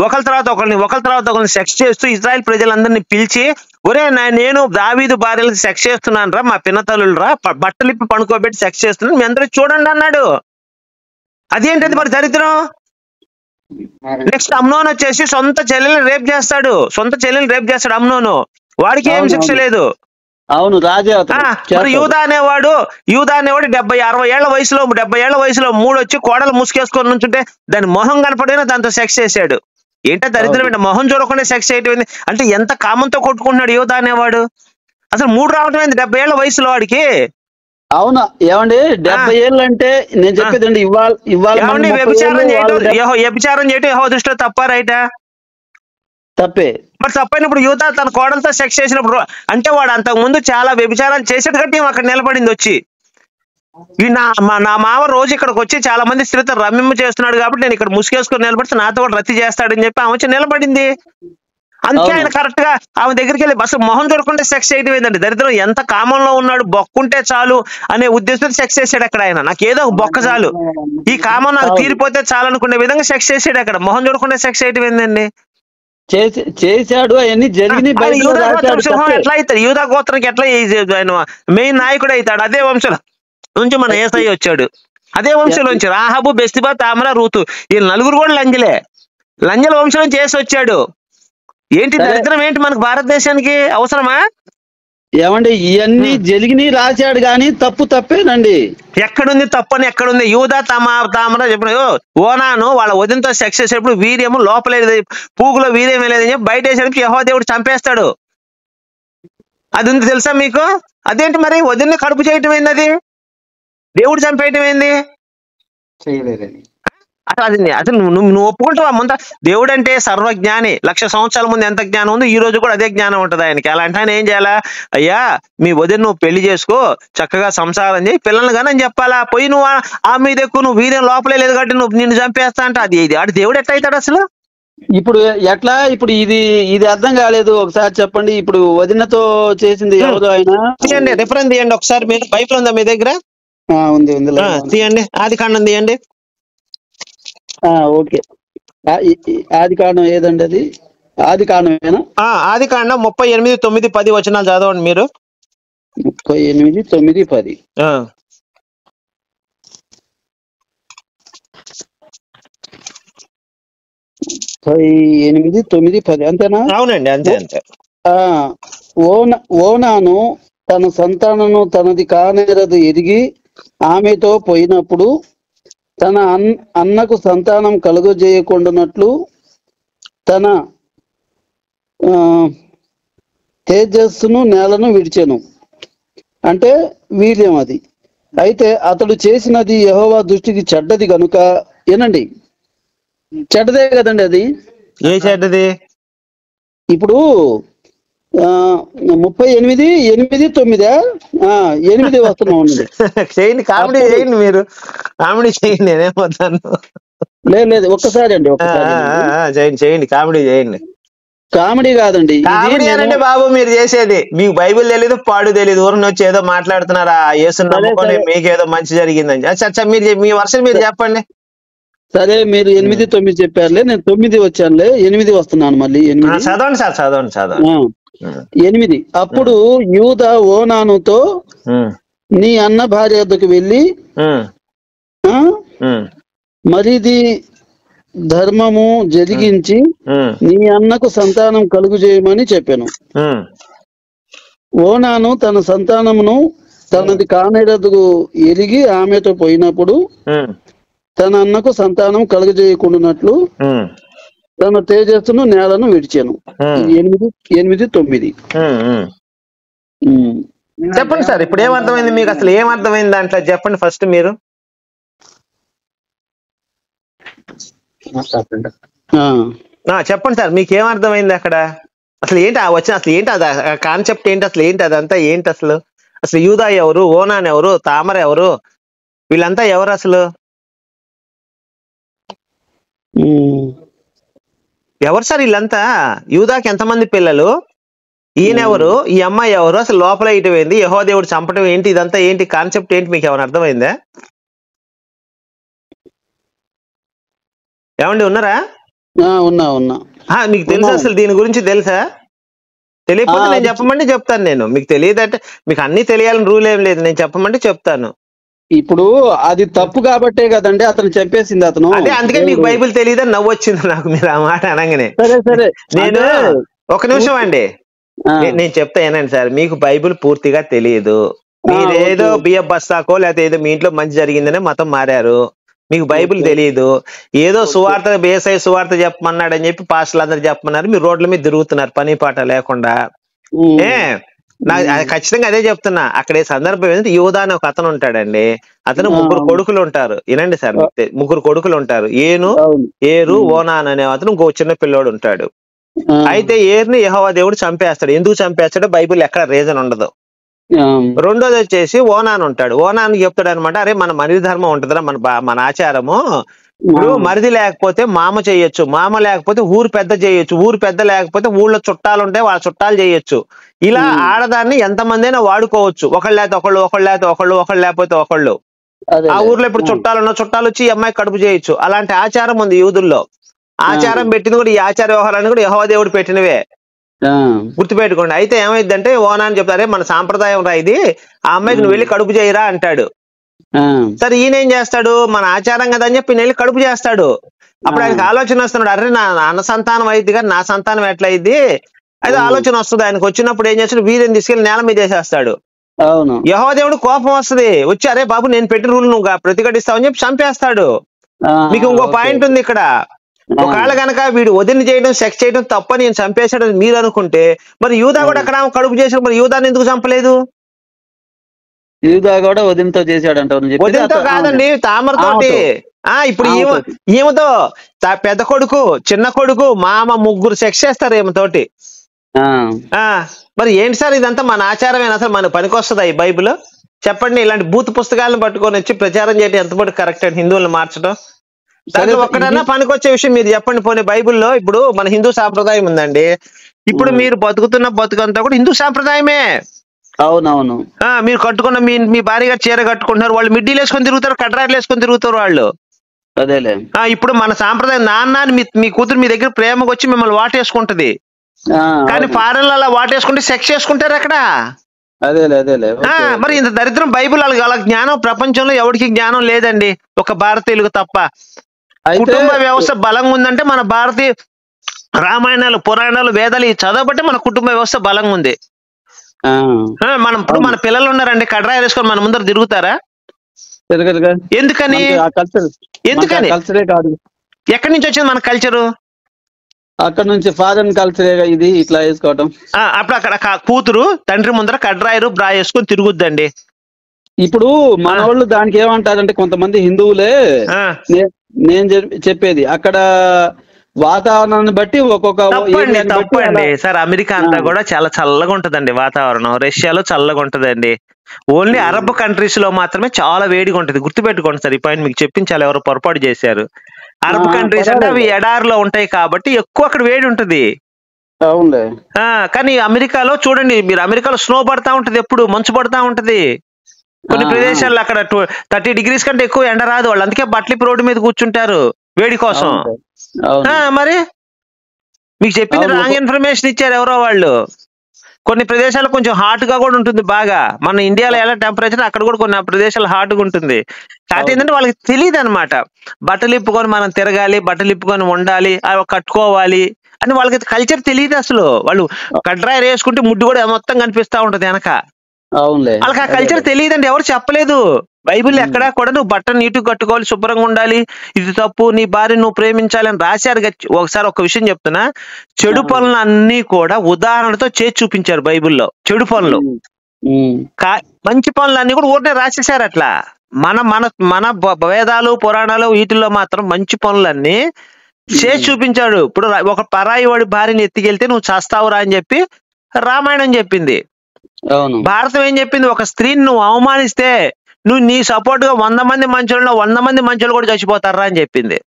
ఒకరి తర్వాత ఒకరిని సెక్స్ చేస్తూ ఇజ్రాయెల్ ప్రజలందరినీ పిలిచి, ఒరే నేను దావీదు భార్యలకు సెక్స్ చేస్తున్నాను రా, మా పినతల్లులు రా, బట్టలిప్పి పడుకోబెట్టి సెక్స్ చేస్తున్నాను, మీ అందరూ చూడండి అన్నాడు. అదేంటది మరి దరిద్రం? నెక్స్ట్ అమ్నోన్ వచ్చేసి సొంత చెల్లెల్ని రేప్ చేస్తాడు అమ్నోను. వాడికి ఏం శిక్ష లేదు. అవును, రాజా. యూదా అనేవాడు 70-60 ఏళ్ల వయసులో 3 వచ్చి కోడలు ముసుకేసుకొని నుంచుంటే దాని మొహం కనపడినా దాంతో సెక్స్ చేశాడు. ఏంటో దరిద్రం, మొహం చూడకుండా సెక్స్ చేయటం అంటే ఎంత కామంతో కొట్టుకుంటున్నాడు యూదా అనేవాడు. అసలు 3 రావటం ఏంది 70 ఏళ్ల వయసులో వాడికి? అవునా ఏమండి, 70 ఏళ్ళు అంటే నేను చెప్పేదండి ఇవాళ వ్యభిచారం చేయటం యెహోవా దృష్టిలో తప్ప రైటా? తప్పే. మరి తప్పైనప్పుడు యూదా తన కోడలతో సెక్స్ చేసినప్పుడు అంటే వాడు అంతకు ముందు చాలా వ్యభిచారాలు చేసేది కాబట్టి అక్కడ నిలబడింది వచ్చి. నా మామ రోజు ఇక్కడికి వచ్చి చాలా మంది స్త్రీతో రమ్మింప చేస్తున్నాడు కాబట్టి నేను ఇక్కడ ముసుగేసుకొని నిలబడితే నాతో కూడా రద్దు చేస్తాడని చెప్పి ఆమె వచ్చి నిలబడింది. అందుకే ఆయన కరెక్ట్ గా ఆమె దగ్గరికి వెళ్ళి బస్సు మొహం చూడకుండా సెక్స్ చేయడం ఏంటండి దరిద్రం? ఎంత కామంలో ఉన్నాడు, బొక్కుంటే చాలు అనే ఉద్దేశంతో సెక్స్ చేసాడు అక్కడ ఆయన. నాకు ఏదో ఒక బొక్క చాలు, ఈ కామం నాకు తీరిపోతే చాలు అనుకునే విధంగా సెక్స్ చేసాడు అక్కడ. మొహం చూడకుండా సెక్స్ చేయడం ఏంటండి? చేశాడు, అవన్నీ జరిగినాయి. ఎట్లా అవుతాడు? యూదా గోత్రానికి ఎట్లా ఆయన మెయిన్ నాయకుడు అవుతాడు? అదే వంశంలో నుంచి మన యేసయ్య వచ్చాడు. అదే వంశంలో నుంచి రాహాబు, బెస్తిబా, తామర, రూతు ఈ 4 కూడా లంజల వంశం నుంచి చేసి వచ్చాడు. ఏంటి దరిద్రం? ఏంటి మనకు భారతదేశానికి అవసరమా? ఏమండి ఇవన్నీ జరిగినాయి రాశాడు కానీ తప్పేనండి. ఎక్కడుంది తప్పని? ఎక్కడుంది? యూదా తామర చెప్పిన ఓనాను వాళ్ళ వదినతో సెక్స్ చేసేటప్పుడు వీర్యము లోపలేదు, పూగులో వీర్యం లేదని చెప్పి బయట వేసేటప్పుడు యెహోవా దేవుడు చంపేస్తాడు. అది ఉంది తెలుసా మీకు? అదేంటి మరి వదిన్ని కడుపు చేయటం ఏంది? అది దేవుడు చంపేయటం ఏంది? చేయలేదని అసలు నువ్వు ఒప్పుకుంటావా? ముందు దేవుడు అంటే సర్వజ్ఞాని, 1,00,000 సంవత్సరాల ముందు ఎంత జ్ఞానం ఉందో ఈ రోజు కూడా అదే జ్ఞానం ఉంటుంది ఆయనకి. అలాంటి ఆయన ఏం చేయాలా? అయ్యా మీ వదిన నువ్వు పెళ్లి చేసుకో, చక్కగా సంసారం చేయి, పిల్లల్ని కానీ అని చెప్పాలా? పోయి నువ్వు ఆ మీద ఎక్కువ నువ్వు వీర్యం లోపలే లేదు కాబట్టి నువ్వు నిన్ను చంపేస్తా అంటే అది దేవుడు ఎట్లా అవుతాడు అసలు? ఇప్పుడు ఎట్లా? ఇప్పుడు ఇది అర్థం కాలేదు, ఒకసారి చెప్పండి. ఇప్పుడు వదినతో చేసింది ఎవరు? ఆయన రిఫరెన్స్ తీయండి ఒకసారి. మీరు బైబిల్ ఉందా మీ దగ్గర? ఉంది. తీయండి, ఆదికాండం తీయండి. ఓకే, ఆదికాండం ఏదండి అది? ఆదికాండమేనా? ఆదికాండం 38, 9, 10 వచనాలు చదవండి మీరు. 38, 9, 10. 38, 9, 10 అంతేనా? అవునండి, అంతే. ఓనాను తన సంతానము తనది కానేరదు ఎరిగి ఆమెతో పోయినప్పుడు తన అన్నకు సంతానం కలుగజేయకుండానట్లు తన తేజస్సును నేలను విడిచెను. అంటే వీర్యం అది. అయితే అతడు చేసినది యెహోవా దృష్టికి చెడ్డది గనుక, ఏనండి చెడ్డదే కదండి అది. ఏ చెడ్డది? ఇప్పుడు 38:8 వస్తున్నాం అండి. చేయండి, కామెడీ చేయండి, మీరు కామెడీ చేయండి, నేనేమవుతాను. లేదు ఒక్కసారి అండి, ఒక్కసారి చేయండి, కామెడీ చేయండి. కామెడీ కాదండి కామెడీ అనంటే బాబు మీరు చేసేది. మీకు బైబిల్ తెలీదు, పాడు తెలీదు, ఊరిని వచ్చి ఏదో మాట్లాడుతున్నారా, యేసుని నమ్ముకొని మీకేదో మంచి జరిగిందని. అచ్చా మీరు మీ వర్షం మీరు చెప్పండి. సరే, మీరు 8, 9 చెప్పారులే, నేను 9 వచ్చానులే, 8 వస్తున్నాను మళ్ళీ. 8 చదవండి సార్, చదవండి. 8. అప్పుడు యూదా ఓనానుతో, నీ అన్న భార్య వద్దకు వెళ్ళి మరిది ధర్మము జరిగించి నీ అన్నకు సంతానం కలుగు చేయమని చెప్పాను. ఓనాను తన సంతానమును తనది కానేరదుకు ఎరిగి ఆమెతో పోయినప్పుడు తన అన్నకు సంతానం కలుగజేయకుండానట్లు తన తేజస్సును నేలను విడిచాను. 8, 9. చెప్పండి సార్, ఇప్పుడు ఏమర్థమైంది మీకు? అసలు ఏమర్థమైంది దాంట్లో చెప్పండి ఫస్ట్ మీరు. చెప్పండి సార్, మీకు ఏమర్థమైంది అక్కడ? అసలు ఏంటి అసలు ఏంటి అది కాన్సెప్ట్ ఏంటి? అసలు ఏంటి అదంతా ఏంటి? అసలు యూదా ఎవరు, ఓనాన్ ఎవరు, తామర ఎవరు, వీళ్ళంతా ఎవరు అసలు? ఎవరు సార్ వీళ్ళంతా? యూదాకి ఎంతమంది పిల్లలు? ఈయనెవరు? ఈ అమ్మాయి ఎవరు? అసలు లోపల ఇటు ఏంది? యెహోవా దేవుడు చంపడం ఏంటి? ఇదంతా ఏంటి కాన్సెప్ట్ ఏంటి? మీకు ఏమైనా అర్థమైందా? ఏమండి, ఉన్నారా? ఉన్నా. మీకు తెలుసా అసలు దీని గురించి? తెలుసా? తెలియకపోతే నేను చెప్పమంటే చెప్తాను. నేను మీకు తెలియదంటే, మీకు అన్ని తెలియాలని రూల్ ఏం లేదు, నేను చెప్పమంటే చెప్తాను. ఇప్పుడు అది తప్పు కాబట్టే కదండి అతను చెప్పేసింది. అతను అదే అందుకే మీకు బైబిల్ తెలియదని నవ్వు వచ్చింది నాకు మీరు ఆ మాట అనగానే. సరే నేను ఒక నిమిషం అండి, నేను చెప్తా ఏనండి సార్. మీకు బైబిల్ పూర్తిగా తెలియదు, మీరేదో బియ్యం బస్తాకో లేకపోతే ఏదో మీ ఇంట్లో మంచి జరిగిందనే మతం మారారు. మీకు బైబిల్ తెలియదు, ఏదో సువార్త బేసై సువార్త చెప్పమన్నాడని చెప్పి పాస్టర్లు అందరు చెప్పమన్నారు, మీరు రోడ్ల మీద తిరుగుతున్నారు పని పాట లేకుండా. ఖచ్చితంగా అదే చెప్తున్నా. అక్కడ సందర్భం ఏంటంటే, యూదా అని ఒక అతను ఉంటాడండి, అతను 3 కొడుకులు ఉంటారు. వినండి సార్, 3 కొడుకులు ఉంటారు. ఏరు, ఓనాన్ అనే అతను ఇంకో చిన్న పిల్లోడు ఉంటాడు. అయితే ఏరుని యెహోవా దేవుడు చంపేస్తాడు. ఎందుకు చంపేస్తాడో బైబిల్ ఎక్కడ రీజన్ ఉండదు. రెండోది వచ్చేసి ఓనాన్ ఉంటాడు. ఓనాన్ చెప్తాడు అనమాట, అరే మన మరిది ధర్మం ఉంటుందిరా, మన ఆచారము. ఇప్పుడు మరిది లేకపోతే మామ చేయొచ్చు, మామ లేకపోతే ఊరు పెద్ద చేయొచ్చు, ఊరు పెద్ద లేకపోతే ఊళ్ళో చుట్టాలు ఉంటే వాళ్ళ చుట్టాలు చేయొచ్చు. ఇలా ఆడదాన్ని ఎంతమంది అయినా వాడుకోవచ్చు. ఒకళ్ళు లేకపోతే ఒకళ్ళు, ఒకళ్ళు లేకపోతే ఒకళ్ళు, ఒకళ్ళు లేకపోతే ఒకళ్ళు. ఆ ఊర్లో ఇప్పుడు చుట్టాలు ఉన్న చుట్టాలు వచ్చి ఈ అమ్మాయి కడుపు చేయొచ్చు. అలాంటి ఆచారం ఉంది యూదుల్లో. ఆచారం పెట్టింది కూడా, ఈ ఆచార వ్యవహారాన్ని కూడా యెహోవా దేవుడు పెట్టినవే, గుర్తుపెట్టుకోండి. అయితే ఏమైందంటే, ఓనా అని చెప్తారే మన సాంప్రదాయం రా ఇది, ఆ అమ్మాయికి నువ్వు వెళ్ళి కడుపు చేయరా అంటాడు. సరే ఈయన ఏం చేస్తాడు, మన ఆచారం కదా అని చెప్పి వెళ్ళి కడుపు చేస్తాడు. అప్పుడు ఆయనకు ఆలోచన వస్తున్నాడు, అరే నా అన్న సంతానం అయింది కానీ నా సంతానం ఎట్లా అయింది, అయితే ఆలోచన వస్తుంది ఆయనకు. వచ్చినప్పుడు ఏం చేస్తాడు, వీరిని తీసుకెళ్లి నేల మీద వేసేస్తాడు. యెహోవా దేవుడు కోపం వస్తుంది, వచ్చి అరే బాబు నేను పెట్టిన రూల్ నువ్వు ప్రతిఘటిస్తావని చెప్పి చంపేస్తాడు. మీకు ఇంకో పాయింట్ ఉంది ఇక్కడ. ఒకవేళ కనుక వీడు వదిన చేయడం, సెక్స్ చేయడం తప్పని నేను చంపేశాడని మీరు అనుకుంటే, మరి యూదా కూడా అక్కడ కడుపు చేశాడు, మరి యూదాని ఎందుకు చంపలేదు? యూదా కూడా వదినతో చేశాడంట. వదినతో కాదండి, తామరతోటి. ఇప్పుడు ఈమెతో పెద్ద కొడుకు, చిన్న కొడుకు, మామ, 3 సెక్స్ చేస్తారు ఈమెతోటి. మరి ఏంటి సార్ ఇదంతా మన ఆచారమేనా? అసలు మన పనికొస్తుందా ఈ బైబిల్? చెప్పండి. ఇలాంటి బూత్ పుస్తకాలను పట్టుకొని వచ్చి ప్రచారం చేయడం ఎంతపాటు కరెక్ట్ అండి? హిందువులను మార్చడం దాంట్లో ఒక్కడన్నా పనికొచ్చే విషయం మీరు చెప్పండి. పోనీ బైబిల్లో ఇప్పుడు మన హిందూ సాంప్రదాయం ఉందండి, ఇప్పుడు మీరు బతుకుతున్న బతుకంతా కూడా హిందూ సాంప్రదాయమే. అవునవును. మీరు కట్టుకున్న మీ భార్య గారు చీర కట్టుకుంటున్నారు, వాళ్ళు మిడ్డీలు వేసుకొని తిరుగుతారు, కడ్రాయిలు వేసుకొని తిరుగుతారు వాళ్ళు. అదేలే. ఇప్పుడు మన సాంప్రదాయం, నాన్న మీ కూతురు మీ దగ్గర ప్రేమకు వచ్చి మిమ్మల్ని వాటేసుకుంటది, కానీ ఫారెన్ అలా వాటేసుకుంటే సెక్స్ చేసుకుంటారు అక్కడ. మరి ఇంత దరిద్రం బైబిల్ అలా జ్ఞానం ప్రపంచంలో ఎవరికి జ్ఞానం లేదండి, ఒక భారతీయులకు తప్ప. కుటుంబ వ్యవస్థ బలంగా ఉందంటే మన భారతీయ రామాయణాలు, పురాణాలు, వేదాలు చదవబట్టే మన కుటుంబ వ్యవస్థ బలంగా ఉంది. మనం ఇప్పుడు మన పిల్లలు ఉన్నారండి, కడ్రాయి వేసుకొని మన ముందర తిరుగుతారా? తిరగదుగా. ఎందుకని? ఆ కల్చర్ ఎందుకని? కల్చరే కాదు. ఎక్కడి నుంచి వచ్చింది మన కల్చరు? అక్కడ నుంచి ఫారెన్ కల్చరేగా ఇది ఇట్లా వేసుకోవటం. అప్పుడు అక్కడ కూతురు తండ్రి ముందర కడ్రాయిరు బ్రా వేసుకొని తిరుగుద్దండి. ఇప్పుడు మన వాళ్ళు దానికి ఏమంటారంటే కొంతమంది హిందువులే, నేను చెప్పేది అక్కడ వాతావరణాన్ని బట్టి ఒక్కొక్క తప్పండి సార్. అమెరికా అంతా కూడా చాలా చల్లగా ఉంటదండి వాతావరణం. రష్యాలో చల్లగా ఉంటదండి. ఓన్లీ అరబ్ కంట్రీస్ లో మాత్రమే చాలా వేడిగా ఉంటది. గుర్తుపెట్టుకోండి సార్, ఈ పాయింట్ మీకు చెప్పించాలి, ఎవరో పొరపాటు చేశారు. అరబ్ కంట్రీస్ అంటే అవి ఎడారిలో ఉంటాయి కాబట్టి ఎక్కువ అక్కడ వేడి ఉంటది. కానీ అమెరికాలో చూడండి మీరు, అమెరికాలో స్నో పడతా ఉంటది, ఎప్పుడు మంచు పడతా ఉంటది. కొన్ని ప్రదేశాల్లో అక్కడ 30 degrees కంటే ఎక్కువ ఎండ రాదు. వాళ్ళు అందుకే బట్టలు రోడ్డు మీద కూర్చుంటారు వేడి కోసం. మరి మీకు చెప్పింది రాంగ్ ఇన్ఫర్మేషన్ ఇచ్చారు ఎవరో వాళ్ళు. కొన్ని ప్రదేశాలు కొంచెం హాట్ గా కూడా ఉంటుంది బాగా. మన ఇండియాలో ఎలా టెంపరేచర్, అక్కడ కూడా కొన్ని ప్రదేశాలు హాట్ గా ఉంటుంది. కాకపోతే ఏంటంటే వాళ్ళకి తెలియదు అనమాట. బట్టలు ఇప్పుకొని మనం తిరగాలి, బట్టలు ఇప్పుకొని ఉండాలి, అవి కట్టుకోవాలి అని వాళ్ళకి కల్చర్ తెలియదు అసలు. వాళ్ళు కడ్రాయి వేసుకుంటే ముడ్డు కూడా మొత్తం కనిపిస్తా ఉంటది వెనక. వాళ్ళకి ఆ కల్చర్ తెలియదండి, ఎవరు చెప్పలేదు. బైబిల్ ఎక్కడా కూడా నువ్వు బట్టలు నీట్గా కట్టుకోవాలి, శుభ్రంగా ఉండాలి, ఇది తప్పు, నీ భార్య నువ్వు ప్రేమించాలి అని రాశారు. ఒకసారి ఒక విషయం చెప్తున్నా, చెడు పనులు అన్ని కూడా ఉదాహరణతో చేసి చూపించారు బైబిల్లో. చెడు పనులు, మంచి పనులు అన్ని కూడా ఊరినే రాసేసారు అట్లా. మన మన మన వేదాలు పురాణాలు వీటిల్లో మాత్రం మంచి పనులన్నీ చేసి చూపించాడు. ఇప్పుడు ఒక పరాయి వాడి భార్యని ఎత్తికెళ్తే నువ్వు చేస్తావురా అని చెప్పి రామాయణం చెప్పింది. భారతం ఏం చెప్పింది? ఒక స్త్రీని నువ్వు అవమానిస్తే నువ్వు నీ సపోర్ట్ గా 100 మంది మంచులలో 100 మంది మంచులు కూడా చచ్చిపోతారా అని చెప్పింది.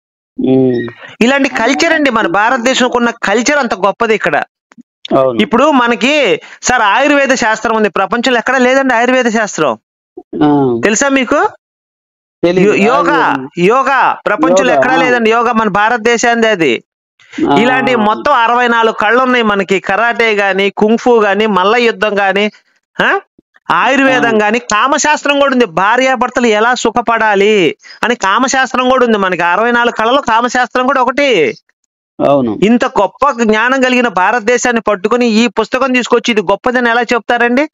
ఇలాంటి కల్చర్ అండి మన భారతదేశంలో ఉన్న కల్చర్ అంత గొప్పది ఇక్కడ. ఇప్పుడు మనకి సార్ ఆయుర్వేద శాస్త్రం ఉంది, ప్రపంచంలో ఎక్కడ లేదండి ఆయుర్వేద శాస్త్రం. తెలుసా మీకు? యోగా యోగా ప్రపంచంలో ఎక్కడా లేదండి. యోగా మన భారతదేశాన్ని అది. ఇలాంటి మొత్తం 64 కళ్ళు ఉన్నాయి మనకి. కరాటే గాని, కుంఫు గాని, మల్ల యుద్ధం గాని, ఆయుర్వేదం గాని, కామశాస్త్రం కూడా ఉంది. భార్యాభర్తలు ఎలా సుఖపడాలి అని కామశాస్త్రం కూడా ఉంది మనకి. 64 కళలో కామశాస్త్రం కూడా ఒకటి. ఇంత గొప్ప జ్ఞానం కలిగిన భారతదేశాన్ని పట్టుకుని ఈ పుస్తకం తీసుకొచ్చి ఇది గొప్పదని ఎలా చెప్తారండి?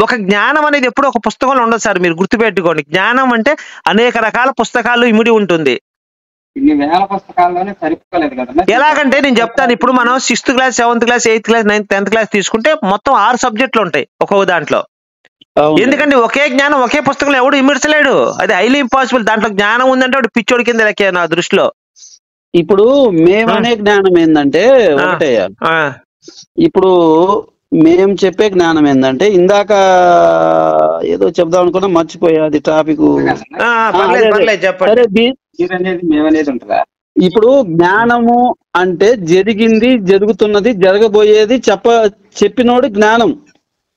ఒక జ్ఞానం అనేది ఎప్పుడు ఒక పుస్తకంలో ఉండదు సార్, మీరు గుర్తుపెట్టుకోండి. జ్ఞానం అంటే అనేక రకాల పుస్తకాలు ఇమిడి ఉంటుంది. ఎలాగంటే నేను చెప్తాను, ఇప్పుడు మనం 6th class 7th class 8th class 9th 10th class తీసుకుంటే మొత్తం 6 సబ్జెక్టులు ఉంటాయి ఒక్కొక్క దాంట్లో. ఎందుకంటే ఒకే జ్ఞానం ఒకే పుస్తకంలో ఎవడు ఇమిడ్చలేడు, అది హైలీ ఇంపాసిబుల్. దాంట్లో జ్ఞానం ఉందంటే వాడు పిచ్చోడి కింద లెక్కే నా దృష్టిలో. ఇప్పుడు మేమనే జ్ఞానం ఏంటంటే ఒకటయ్యా, ఇప్పుడు మేము చెప్పే జ్ఞానం ఏంటంటే ఇందాక ఏదో చెప్దాం అనుకున్నా మర్చిపోయా అది టాపిక్. ఇప్పుడు జ్ఞానము అంటే జరిగింది, జరుగుతున్నది, జరగబోయేది చెప్పినోడు జ్ఞానం.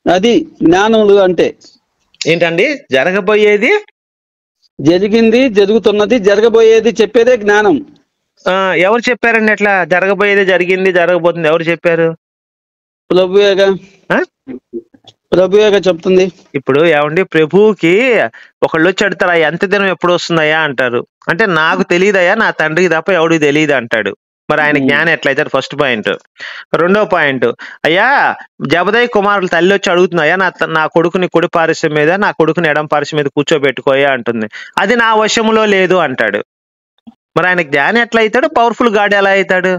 అది జ్ఞానములు అంటే ఏంటండి? జరగబోయేది, జరిగింది, జరుగుతున్నది, జరగబోయేది చెప్పేదే జ్ఞానం. ఎవరు చెప్పారండి అట్లా? జరగబోయేది, జరిగింది, జరగబోతుంది ఎవరు చెప్పారు? ప్రభుయేగా చెప్తుంది. ఇప్పుడు ఏమండి, ప్రభువుకి ఒకళ్ళు వచ్చి అడుగుతారా ఎంత దినం ఎప్పుడు వస్తుందయ్యా అంటారు. అంటే నాకు తెలియదయ్యా, నా తండ్రికి తప్ప ఎవడికి తెలియదు అంటాడు. మరి ఆయన జ్ఞానం ఎట్లయితారు? First point. రెండో పాయింట్, అయ్యా జబదయి కుమారులు తల్లి వచ్చి అడుగుతున్నాయా నా కొడుకుని కుడి పార్శ్వం మీద, నా కొడుకుని ఎడం పార్శ్వం మీద కూర్చోబెట్టుకోయా అంటుంది. అది నా వశములో లేదు అంటాడు. మరి ఆయన జ్ఞానం ఎట్లా అవుతాడు? పవర్ఫుల్ గాడ్ ఎలా అవుతాడు?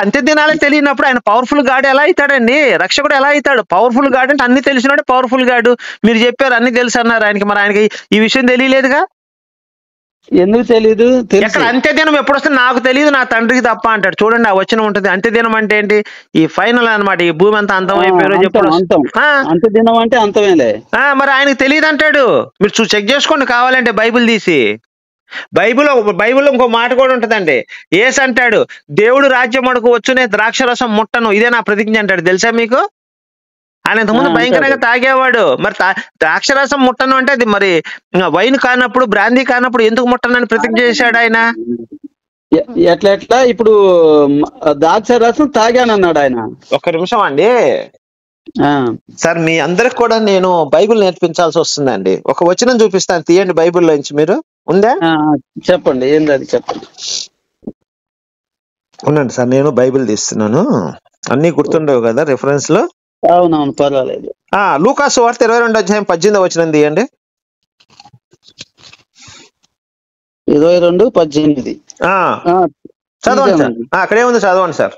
అంత్య దినాలే తెలియనప్పుడు ఆయన పవర్ఫుల్ గాడ్ ఎలా అవుతాడండి? రక్షకుడు ఎలా అవుతాడు? పవర్ఫుల్ గాడ్ అంటే అన్ని తెలిసినాడు పవర్ఫుల్ గాడ్. మీరు చెప్పారు అన్ని తెలుసు అన్నారు ఆయనకి, మరి ఆయనకి ఈ విషయం తెలియలేదుగా. ఎందుకు తెలియదు? ఎక్కడ అంత్యదినం ఎప్పుడు వస్తుంది? నాకు తెలియదు, నా తండ్రికి తప్ప అంటాడు. చూడండి ఆ వచనం ఉంటుంది. అంత్యదినం అంటే ఏంటి? ఈ ఫైనల్ అన్నమాట. ఈ భూమి అంతా అంతం అయిపోయారు ఎప్పుడు అంత్యదినం అంటే అంతమేలే. మరి ఆయనకి తెలియదు అంటాడు. మీరు చెక్ చేసుకోండి కావాలంటే బైబిల్ తీసి. బైబిల్లో ఇంకో మాట కూడా ఉంటదండి. యేసు అంటాడు, దేవుడు రాజ్యం అడుగు వచ్చునే ద్రాక్షరసం ముట్టను, ఇదే నా ప్రతిజ్ఞ అంటాడు. తెలుసా మీకు? ఆయన ఇంతకుముందు భయంకరంగా తాగేవాడు. మరి ద్రాక్షరసం ముట్టను అంటే అది మరి వైన్ కానప్పుడు, బ్రాందీ కానప్పుడు ఎందుకు ముట్టనని ప్రతిజ్ఞ చేశాడు ఆయన. ఎట్లా ఇప్పుడు ద్రాక్షరసం తాగానన్నాడు ఆయన. ఒక్క నిమిషం అండి సార్, మీ అందరికి కూడా నేను బైబిల్ నేర్పించాల్సి వస్తుందండి. ఒక వచనం చూపిస్తాను, తీయండి బైబిల్లో నుంచి. మీరు ఉందా? చెప్పండి, ఏంది అది చెప్పండి. ఉండండి సార్, నేను బైబిల్ తీస్తున్నాను. అన్ని గుర్తుండవు కదా రిఫరెన్స్ లో. అవునవును, పర్వాలేదు. లూకాసు వార్త 22 అధ్యాయం 18 తీయండి. 22:18. చదవండి సార్. అక్కడే ఉంది, చదవండి సార్.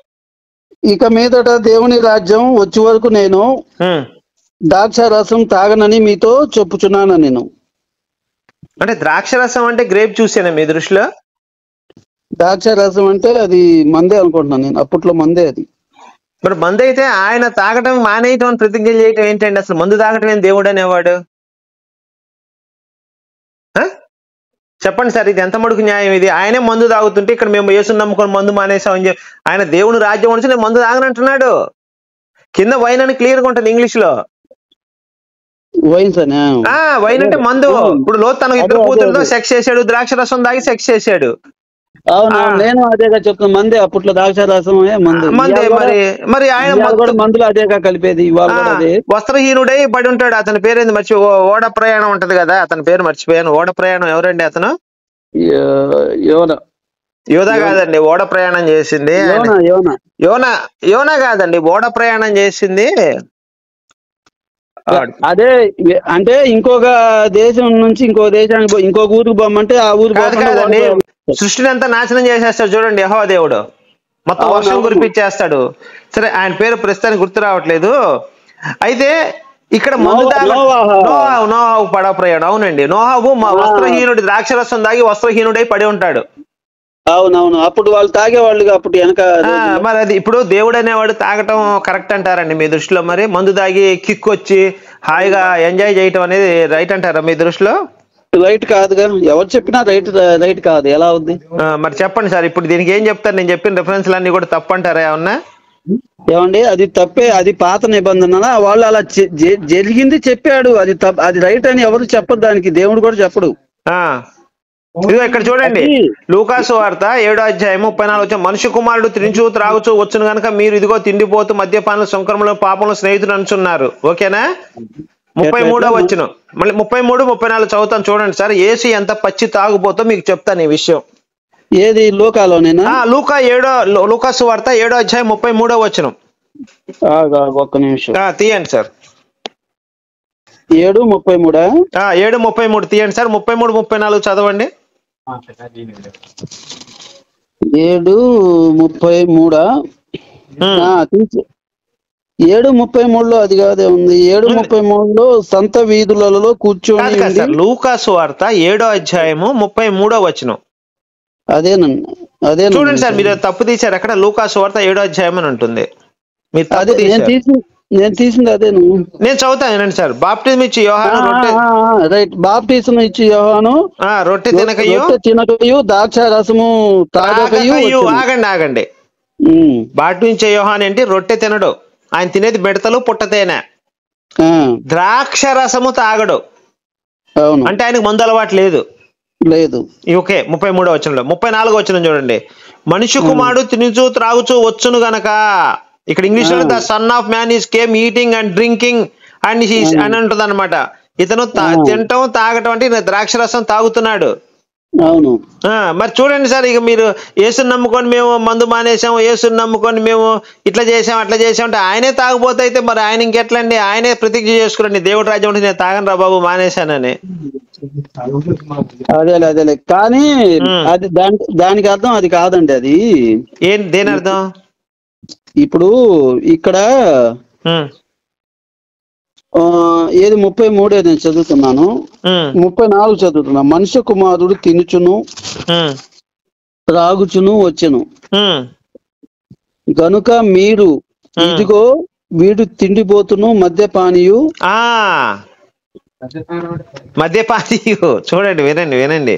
ఇక మీదట దేవుని రాజ్యం వచ్చే వరకు నేను ద్రాక్ష రసం తాగనని మీతో చెప్పుచున్నాను నేను. అంటే ద్రాక్ష రసం అంటే గ్రేప్ జ్యూసేనా మీ దృష్టిలో? ద్రాక్ష రసం అంటే అది మందే అనుకుంటున్నాను నేను, అప్పట్లో మందే అది. మరి మందు అయితే ఆయన తాగటం మానేయటం అని ప్రతిజ్ఞ చేయటం ఏంటండి? అసలు మందు తాగటం ఏం దేవుడు అనేవాడు? చెప్పండి సార్, ఇది ఎంత మడుకు న్యాయం? ఇది ఆయనే మందు తాగుతుంటే ఇక్కడ మేము యేసుని నమ్ముకొని మందు మానేసామని చెప్పి ఆయన దేవుని రాజ్యం నుంచి నేను మందు తాగనంటున్నాడు. కింద వైన్ అని క్లియర్ గా ఉంటుంది ఇంగ్లీష్ లో. వైన్ అంటే మందు. ఇప్పుడు లోతు తన ఇద్దరు కూతురుతో సెక్స్ చేశాడు, ద్రాక్ష రసం తాగి సెక్స్ చేశాడు. నేను అదేగా చెప్తున్నా, మందే అప్పట్లో ద్రాక్ష రసమే మందు. మరి ఆయన మందులు అదేగా కలిపేది. వస్త్రహీనుడై పడి ఉంటాడు. అతని పేరేంది మర్చి, ఓడ ప్రయాణం ఉంటది కదా, అతని పేరు మర్చిపోయాను. ఓడ ప్రయాణం ఎవరండి అతను? యోధా కాదండి, ఓడ ప్రయాణం చేసింది యోనా కాదండి, ఓడ ప్రయాణం చేసింది. అదే అంటే ఇంకొక దేశం నుంచి ఇంకో దేశానికి ఇంకొక ఊరికి పోమంటే ఆ ఊరికి సృష్టిని అంతా నాశనం చేసేస్తాడు చూడండి యెహోవా దేవుడు. మొత్తం వర్షం కురిపించేస్తాడు. సరే, ఆయన పేరు ప్రస్తుతానికి గుర్తు రావట్లేదు. అయితే ఇక్కడ మందు నోహావు పడవ ప్రయాణం. అవునండి, నోహావు వస్త్రహీనుడి ద్రాక్షరసం తాగి వస్త్రహీనుడై పడి ఉంటాడు. అవునవును, అప్పుడు వాళ్ళు తాగేవాళ్ళు. అప్పుడు వెనక మరి అది ఇప్పుడు దేవుడు అనేవాడు తాగటం కరెక్ట్ అంటారండి మీ దృష్టిలో? మరి మందు తాగి కిక్ వచ్చి హాయిగా ఎంజాయ్ చేయటం అనేది రైట్ అంటారా మీ దృష్టిలో? రైట్ కాదుగా, ఎవరు చెప్పినా రైట్ కాదు. ఎలా ఉంది మరి చెప్పండి సార్, ఇప్పుడు దీనికి ఏం చెప్తారు? నేను చెప్పిన రిఫరెన్స్లు అన్ని కూడా తప్పు అంటారా ఏమన్నా? ఏమండి, అది తప్పే. అది పాత నిబంధన. వాళ్ళు అలా జరిగింది చెప్పాడు, అది రైట్ అని ఎవరు చెప్పరు. దానికి దేవుడు కూడా చెప్పడు. ఇక్కడ చూడండి, లూకాసు వార్త 7:34 మనిషి కుమారుడు తినుచు త్రాగుచూ వచ్చును గనక మీరు ఇదిగో తిండిపోతూ మద్యపాన సంక్రమణ పాపంలో స్నేహితులు అనుచున్నారు. ఓకేనా? 33 మళ్ళీ 33, 34 చదువుతాను చూడండి సార్. యేసు ఎంత పచ్చి తాగుపోతో మీకు చెప్తాను ఈ విషయం. ఏది లూకాలోనేనా? లూకాసు వార్త 7:33. ఒక్క నిమిషం తీయండి సార్. 7:33. 7:33 తీయండి సార్. 33, 34 చదవండి. 7:33. 7:33లో అది కాదే ఉంది. 7:33లో సంత వీధులలో కూర్చొని. లూకాసు వార్త 7:33. అదే చూడండి సార్, మీరు తప్పు తీశారు. అక్కడ లూకాసు వార్త 7 అని ఉంటుంది. నేను తీసింది అదే. నేను చదువుతాను వినండి సార్. బాప్టిజం ఇచ్చి యోహాను రైట్, బాప్టిజం ఇచ్చి యోహాను రొట్టె తినకయు ద్రాక్ష రసము తాగకయు. ఆగండి. బాప్టిజం యోహాను ఏంటి? రొట్టె తినడు. ఆయన తినేది బెడతలు పుట్టతేనే. ద్రాక్ష రసము తాగడు. అవును, అంటే ఆయనకు మందు అలవాటు లేదు. ఓకే. 33 34 చూడండి. మనిషి కుమారుడు తినుచు త్రాగుచూ వచ్చును గనక. ఇక్కడ ఇంగ్లీష్ లో the son of man is came eating and drinking and he's అని ఉంటుంది అనమాట. ఇతను తినటం తాగటం అంటే ద్రాక్ష రసం తాగుతున్నాడు. అవును. మరి చూడండి సార్, ఇక మీరు యేసుని నమ్ముకొని మేము మందు మానేసాము, యేసుని నమ్ముకొని మేము ఇట్లా చేసాం అట్లా చేసాం అంటే ఆయనే తాగుపోతే అయితే మరి ఆయన ఇంకెట్లా అండి? ఆయనే ప్రతిజ్ఞ చేసుకురండి, దేవుడి రాజ్యం ఉంటే నేను తాగను రా బాబు మానేశానని. అదేలే కానీ అది దానికి అర్థం అది కాదండి. అది దేని అర్థం? ఇప్పుడు ఇక్కడ ఏది 33 నేను చదువుతున్నాను. 34 చదువుతున్నా. మనుష్య కుమారుడు తినుచును త్రాగుచును వచ్చెను గనుక మీరు ఇదిగో వీడు తిండిపోతును మద్యపానీయు. మద్యపానీయు చూడండి, వినండి.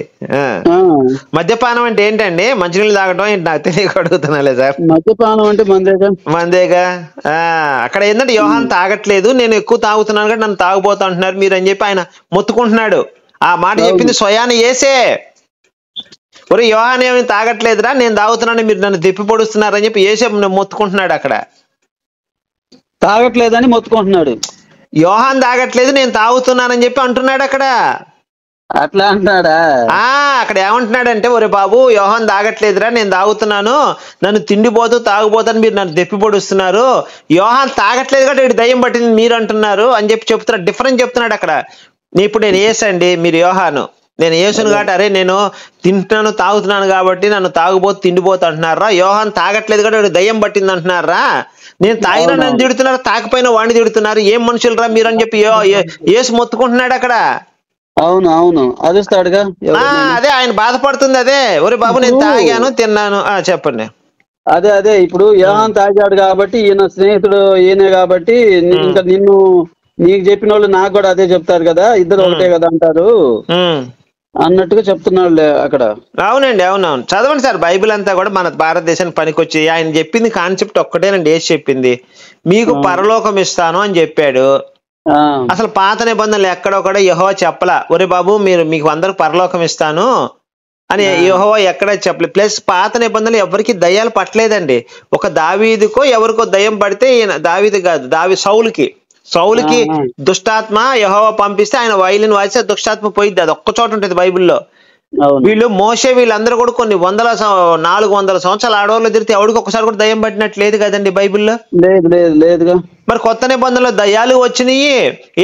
మద్యపానం అంటే ఏంటండి? మంచినీళ్ళు తాగటం ఏంటి? నాకు తెలియక అడుగుతున్నాలే సార్. మద్యపానం అంటే మందేగా. అక్కడ ఏంటంటే యోహాన్ తాగట్లేదు, నేను ఎక్కువ తాగుతున్నాను కదా నన్ను తాగుపోతా అంటున్నారు మీరు అని చెప్పి ఆయన మొత్తుకుంటున్నాడు. ఆ మాట చెప్పింది స్వయాన యేసే. ఒరే యోహాన్ ఏమి తాగట్లేదురా, నేను తాగుతున్నాను, మీరు నన్ను తిప్పి పొడుస్తున్నారని చెప్పి యేసే మొత్తుకుంటున్నాడు. అక్కడ తాగట్లేదని మొత్తుకుంటున్నాడు. యోహాన్ తాగట్లేదు, నేను తాగుతున్నానని చెప్పి అంటున్నాడు అక్కడ. అట్లా అంటున్నాడా? అక్కడ ఏమంటున్నాడంటే, ఒరే బాబు యోహాన్ తాగట్లేదురా, నేను తాగుతున్నాను, నన్ను తిండిపోతూ తాగుపోతాను మీరు నన్ను దెప్పి పొడుస్తున్నారు, యోహాన్ తాగట్లేదు కాబట్టి వీడు దయ్యం పట్టింది మీరు అంటున్నారు అని చెప్తున్నాడు. డిఫరెన్స్ చెప్తున్నాడు అక్కడ. ఇప్పుడు నేను యేసండి, మీరు యోహాను, నేను యేసును కాబట్టి అరే నేను తింటున్నాను తాగుతున్నాను కాబట్టి నన్ను తాగుపోతూ తిండిపోతూ అంటున్నారా, యోహాన్ తాగట్లేదు కాబట్టి వీడు దయ్యం పట్టింది అంటున్నారా, నేను తాగిన నన్ను తిడుతున్నారు తాకపోయినా వాడిని తిడుతున్నారు, ఏం మనుషులు రా మీరు అని చెప్పి యేసు మొత్తుకుంటున్నాడు అక్కడ. అవును అవును అరుస్తాడుగా. అదే ఆయన బాధపడుతుంది. అదే ఒరే బాబు నేను తాగాను తిన్నాను. చెప్పండి. అదే అదే ఇప్పుడు యోహాన్ తాగాడు కాబట్టి ఈయన స్నేహితుడు ఈయనే కాబట్టి ఇంకా నీకు చెప్పిన వాళ్ళు నాకు కూడా అదే చెప్తారు కదా, ఇద్దరు ఒకటే కదా అంటారు అన్నట్టుగా చెప్తున్నాడు అక్కడ. అవునండి అవునవును. చదవండి సార్ బైబిల్ అంతా కూడా మన భారతదేశానికి పనికొచ్చి. ఆయన చెప్పింది కాన్సెప్ట్ ఒక్కటేనండి. ఏసి చెప్పింది మీకు పరలోకం ఇస్తాను అని చెప్పాడు. అసలు పాత నిబంధనలు ఎక్కడో కూడా యెహోవా చెప్పలా ఒరే బాబు మీకు అందరికి పరలోకం ఇస్తాను అని యెహోవా ఎక్కడ చెప్పలేదు. ప్లస్ పాత నిబంధనలు ఎవరికి దయ్యాలు పట్టలేదండి. ఒక దావీదుకో ఎవరికో దయ్యం పడితే ఈయన దావీదు కాదు సౌలుకి దుష్టాత్మ యెహోవా పంపిస్తే ఆయన వైలిన్ వాయిస్తే దుష్టాత్మ పోయిద్ది. అది ఒక్క చోట ఉంటుంది బైబిల్లో. వీళ్ళు మోషే వీళ్ళందరూ కూడా కొన్ని 400 సంవత్సరాలు ఆడవాళ్ళు తిరిగితే ఎవరికి ఒక్కసారి కూడా దయ్యం పట్టినట్లేదు కదండి బైబిల్లో. లేదుగా. మరి కొత్త నిబంధనలో దయ్యాలు వచ్చినాయి.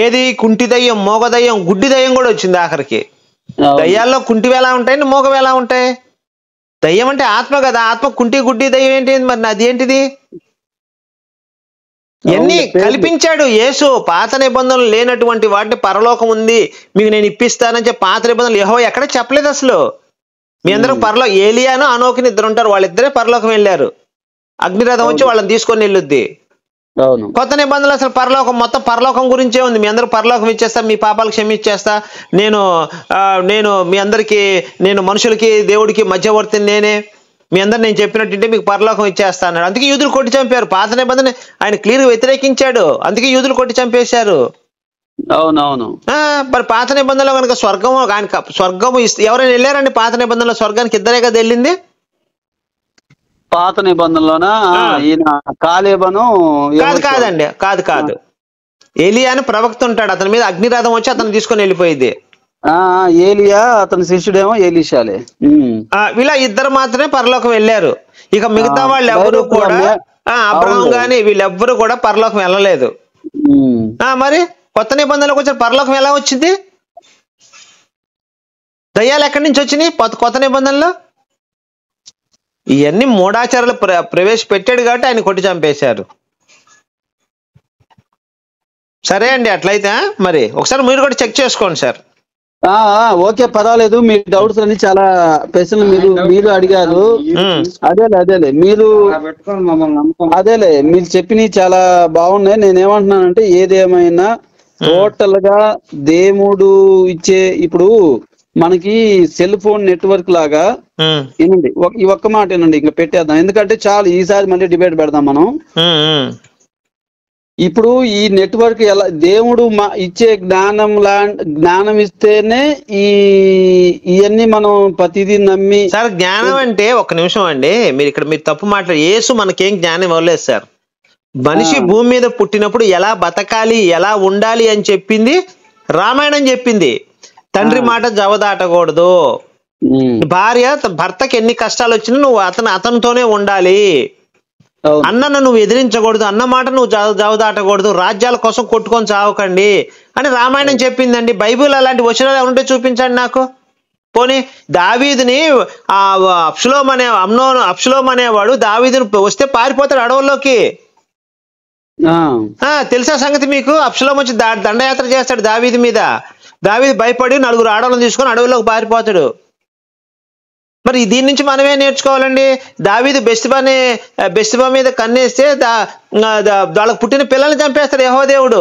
ఏది కుంటి దయ్యం, మోగ దయ్యం, గుడ్డి దయ్యం కూడా వచ్చింది ఆఖరికి. దయ్యాల్లో కుంటివి ఎలా ఉంటాయండి, మోగవి ఎలా ఉంటాయి? దయ్యం అంటే ఆత్మ కదా, ఆత్మ కుంటి గుడ్డి దయ్యం ఏంటి మరి అది ఏంటిది? ఎన్ని కల్పించాడు యేసు. పాత నిబంధనలు లేనటువంటి వాటిని పరలోకం ఉంది మీకు నేను ఇప్పిస్తానని చెప్పి పాత నిబంధనలు యెహోవా ఎక్కడ చెప్పలేదు అసలు. మీ అందరూ ఏలియాను అనోకిని ఇద్దరు ఉంటారు, వాళ్ళిద్దరే పరలోకం వెళ్ళారు. అగ్నిరథం వచ్చి వాళ్ళని తీసుకొని వెళ్ళొద్ది. కొత్త నిబంధనలు అసలు మొత్తం పరలోకం గురించే ఉంది. మీ అందరూ పరలోకం ఇచ్చేస్తా, మీ పాపాలు క్షమించేస్తా, నేను మీ అందరికి మనుషులకి దేవుడికి మధ్యవర్తిని నేనే, మీ అందరు నేను చెప్పినట్టుంటే మీకు పరలోకం ఇచ్చేస్తా అన్నాడు. అందుకే యూదులు కొట్టి చంపారు. పాత నిబంధన ఆయన క్లియర్గా వ్యతిరేకించాడు, అందుకే యూదులు కొట్టి చంపేశారు. అవునవును. మరి పాత నిబంధనలో కనుక స్వర్గము ఎవరైనా వెళ్ళారండి పాత నిబంధనలో స్వర్గానికి? ఇద్దరే కదా వెళ్ళింది పాత నిబంధనలోన. ఈయన కాలేబను కాదండి, కాదు. ఏలియా అని ప్రవక్త ఉంటాడు, అతని మీద అగ్నిరథం వచ్చి అతను తీసుకొని వెళ్ళిపోయింది. ఏలియా అతని శిష్యుడేమో ఎలీషాలే. ఇలా ఇద్దరు మాత్రమే పరలోకం వెళ్ళారు. ఇక మిగతా వాళ్ళు ఎవరు కూడా అబ్రహం గాని వీళ్ళెవ్వరు కూడా పరలోకం వెళ్ళలేదు. మరి కొత్త నిబంధనలకు వచ్చిన పరలోకం ఎలా వచ్చింది? దయ్యాలు ఎక్కడి నుంచి వచ్చినాయి కొత్త నిబంధనలో? ఇవన్నీ మూఢాచారాలు ప్రవేశపెట్టాడు కాబట్టి ఆయన కొట్టి చంపేశారు. సరే అండి, అట్లయితే మరి ఒకసారి మీరు కూడా చెక్ చేసుకోండి సార్. ఓకే పర్వాలేదు. మీ డౌట్స్ అన్ని చాలా ప్రశ్నలు మీరు అడిగారు. అదేలే మీరు చెప్పినవి చాలా బాగున్నాయి. నేనేమంటున్నానంటే ఏదేమైనా టోటల్ గా దేవుడు ఇచ్చే ఇప్పుడు మనకి సెల్ ఫోన్ నెట్వర్క్ లాగా వినండి, ఈ ఒక్క మాట వినండి, ఇంకా పెట్టేద్దాం. ఎందుకంటే చాలా ఈసారి మళ్ళీ డిబేట్ పెడదాం మనం. ఇప్పుడు ఈ నెట్వర్క్ ఎలా దేవుడు ఇచ్చే జ్ఞానం ఇస్తేనే ఇవన్నీ మనం ప్రతిదీ నమ్మి. సార్ జ్ఞానం అంటే ఒక్క నిమిషం అండి, మీరు తప్పు మాట్లాడు. యేసు మనకేం జ్ఞానం ఇవ్వలేదు సార్. మనిషి భూమి మీద పుట్టినప్పుడు ఎలా బతకాలి ఎలా ఉండాలి అని చెప్పింది రామాయణం చెప్పింది. తండ్రి మాట జవదాటకూడదు, భార్య భర్తకి ఎన్ని కష్టాలు వచ్చినా నువ్వు అతనితోనే ఉండాలి, అన్నను నువ్వు ఎదిరించకూడదు, అన్న మాట నువ్వు జవదాటకూడదు, రాజ్యాల కోసం కొట్టుకొని చావకండి అని రామాయణం చెప్పిందండి. బైబిల్ అలాంటి వచనాలు ఉంటే చూపించండి నాకు. పోనీ దావీదుని అబ్షలోం అనేవాడు దావీదుని వస్తే పారిపోతాడు అడవుల్లోకి. తెలుసా సంగతి మీకు? అబ్షలోం వచ్చి దండయాత్ర చేస్తాడు దావీదు మీద. దావీదు భయపడి 4 ఆడవాళ్ళని తీసుకొని అడవుల్లోకి పారిపోతాడు. మరి దీని నుంచి మనమే నేర్చుకోవాలండి. దావీదు బెత్షెబా మీద కన్నేస్తే వాళ్ళకి పుట్టిన పిల్లల్ని చంపేస్తాడు యెహోవా దేవుడు.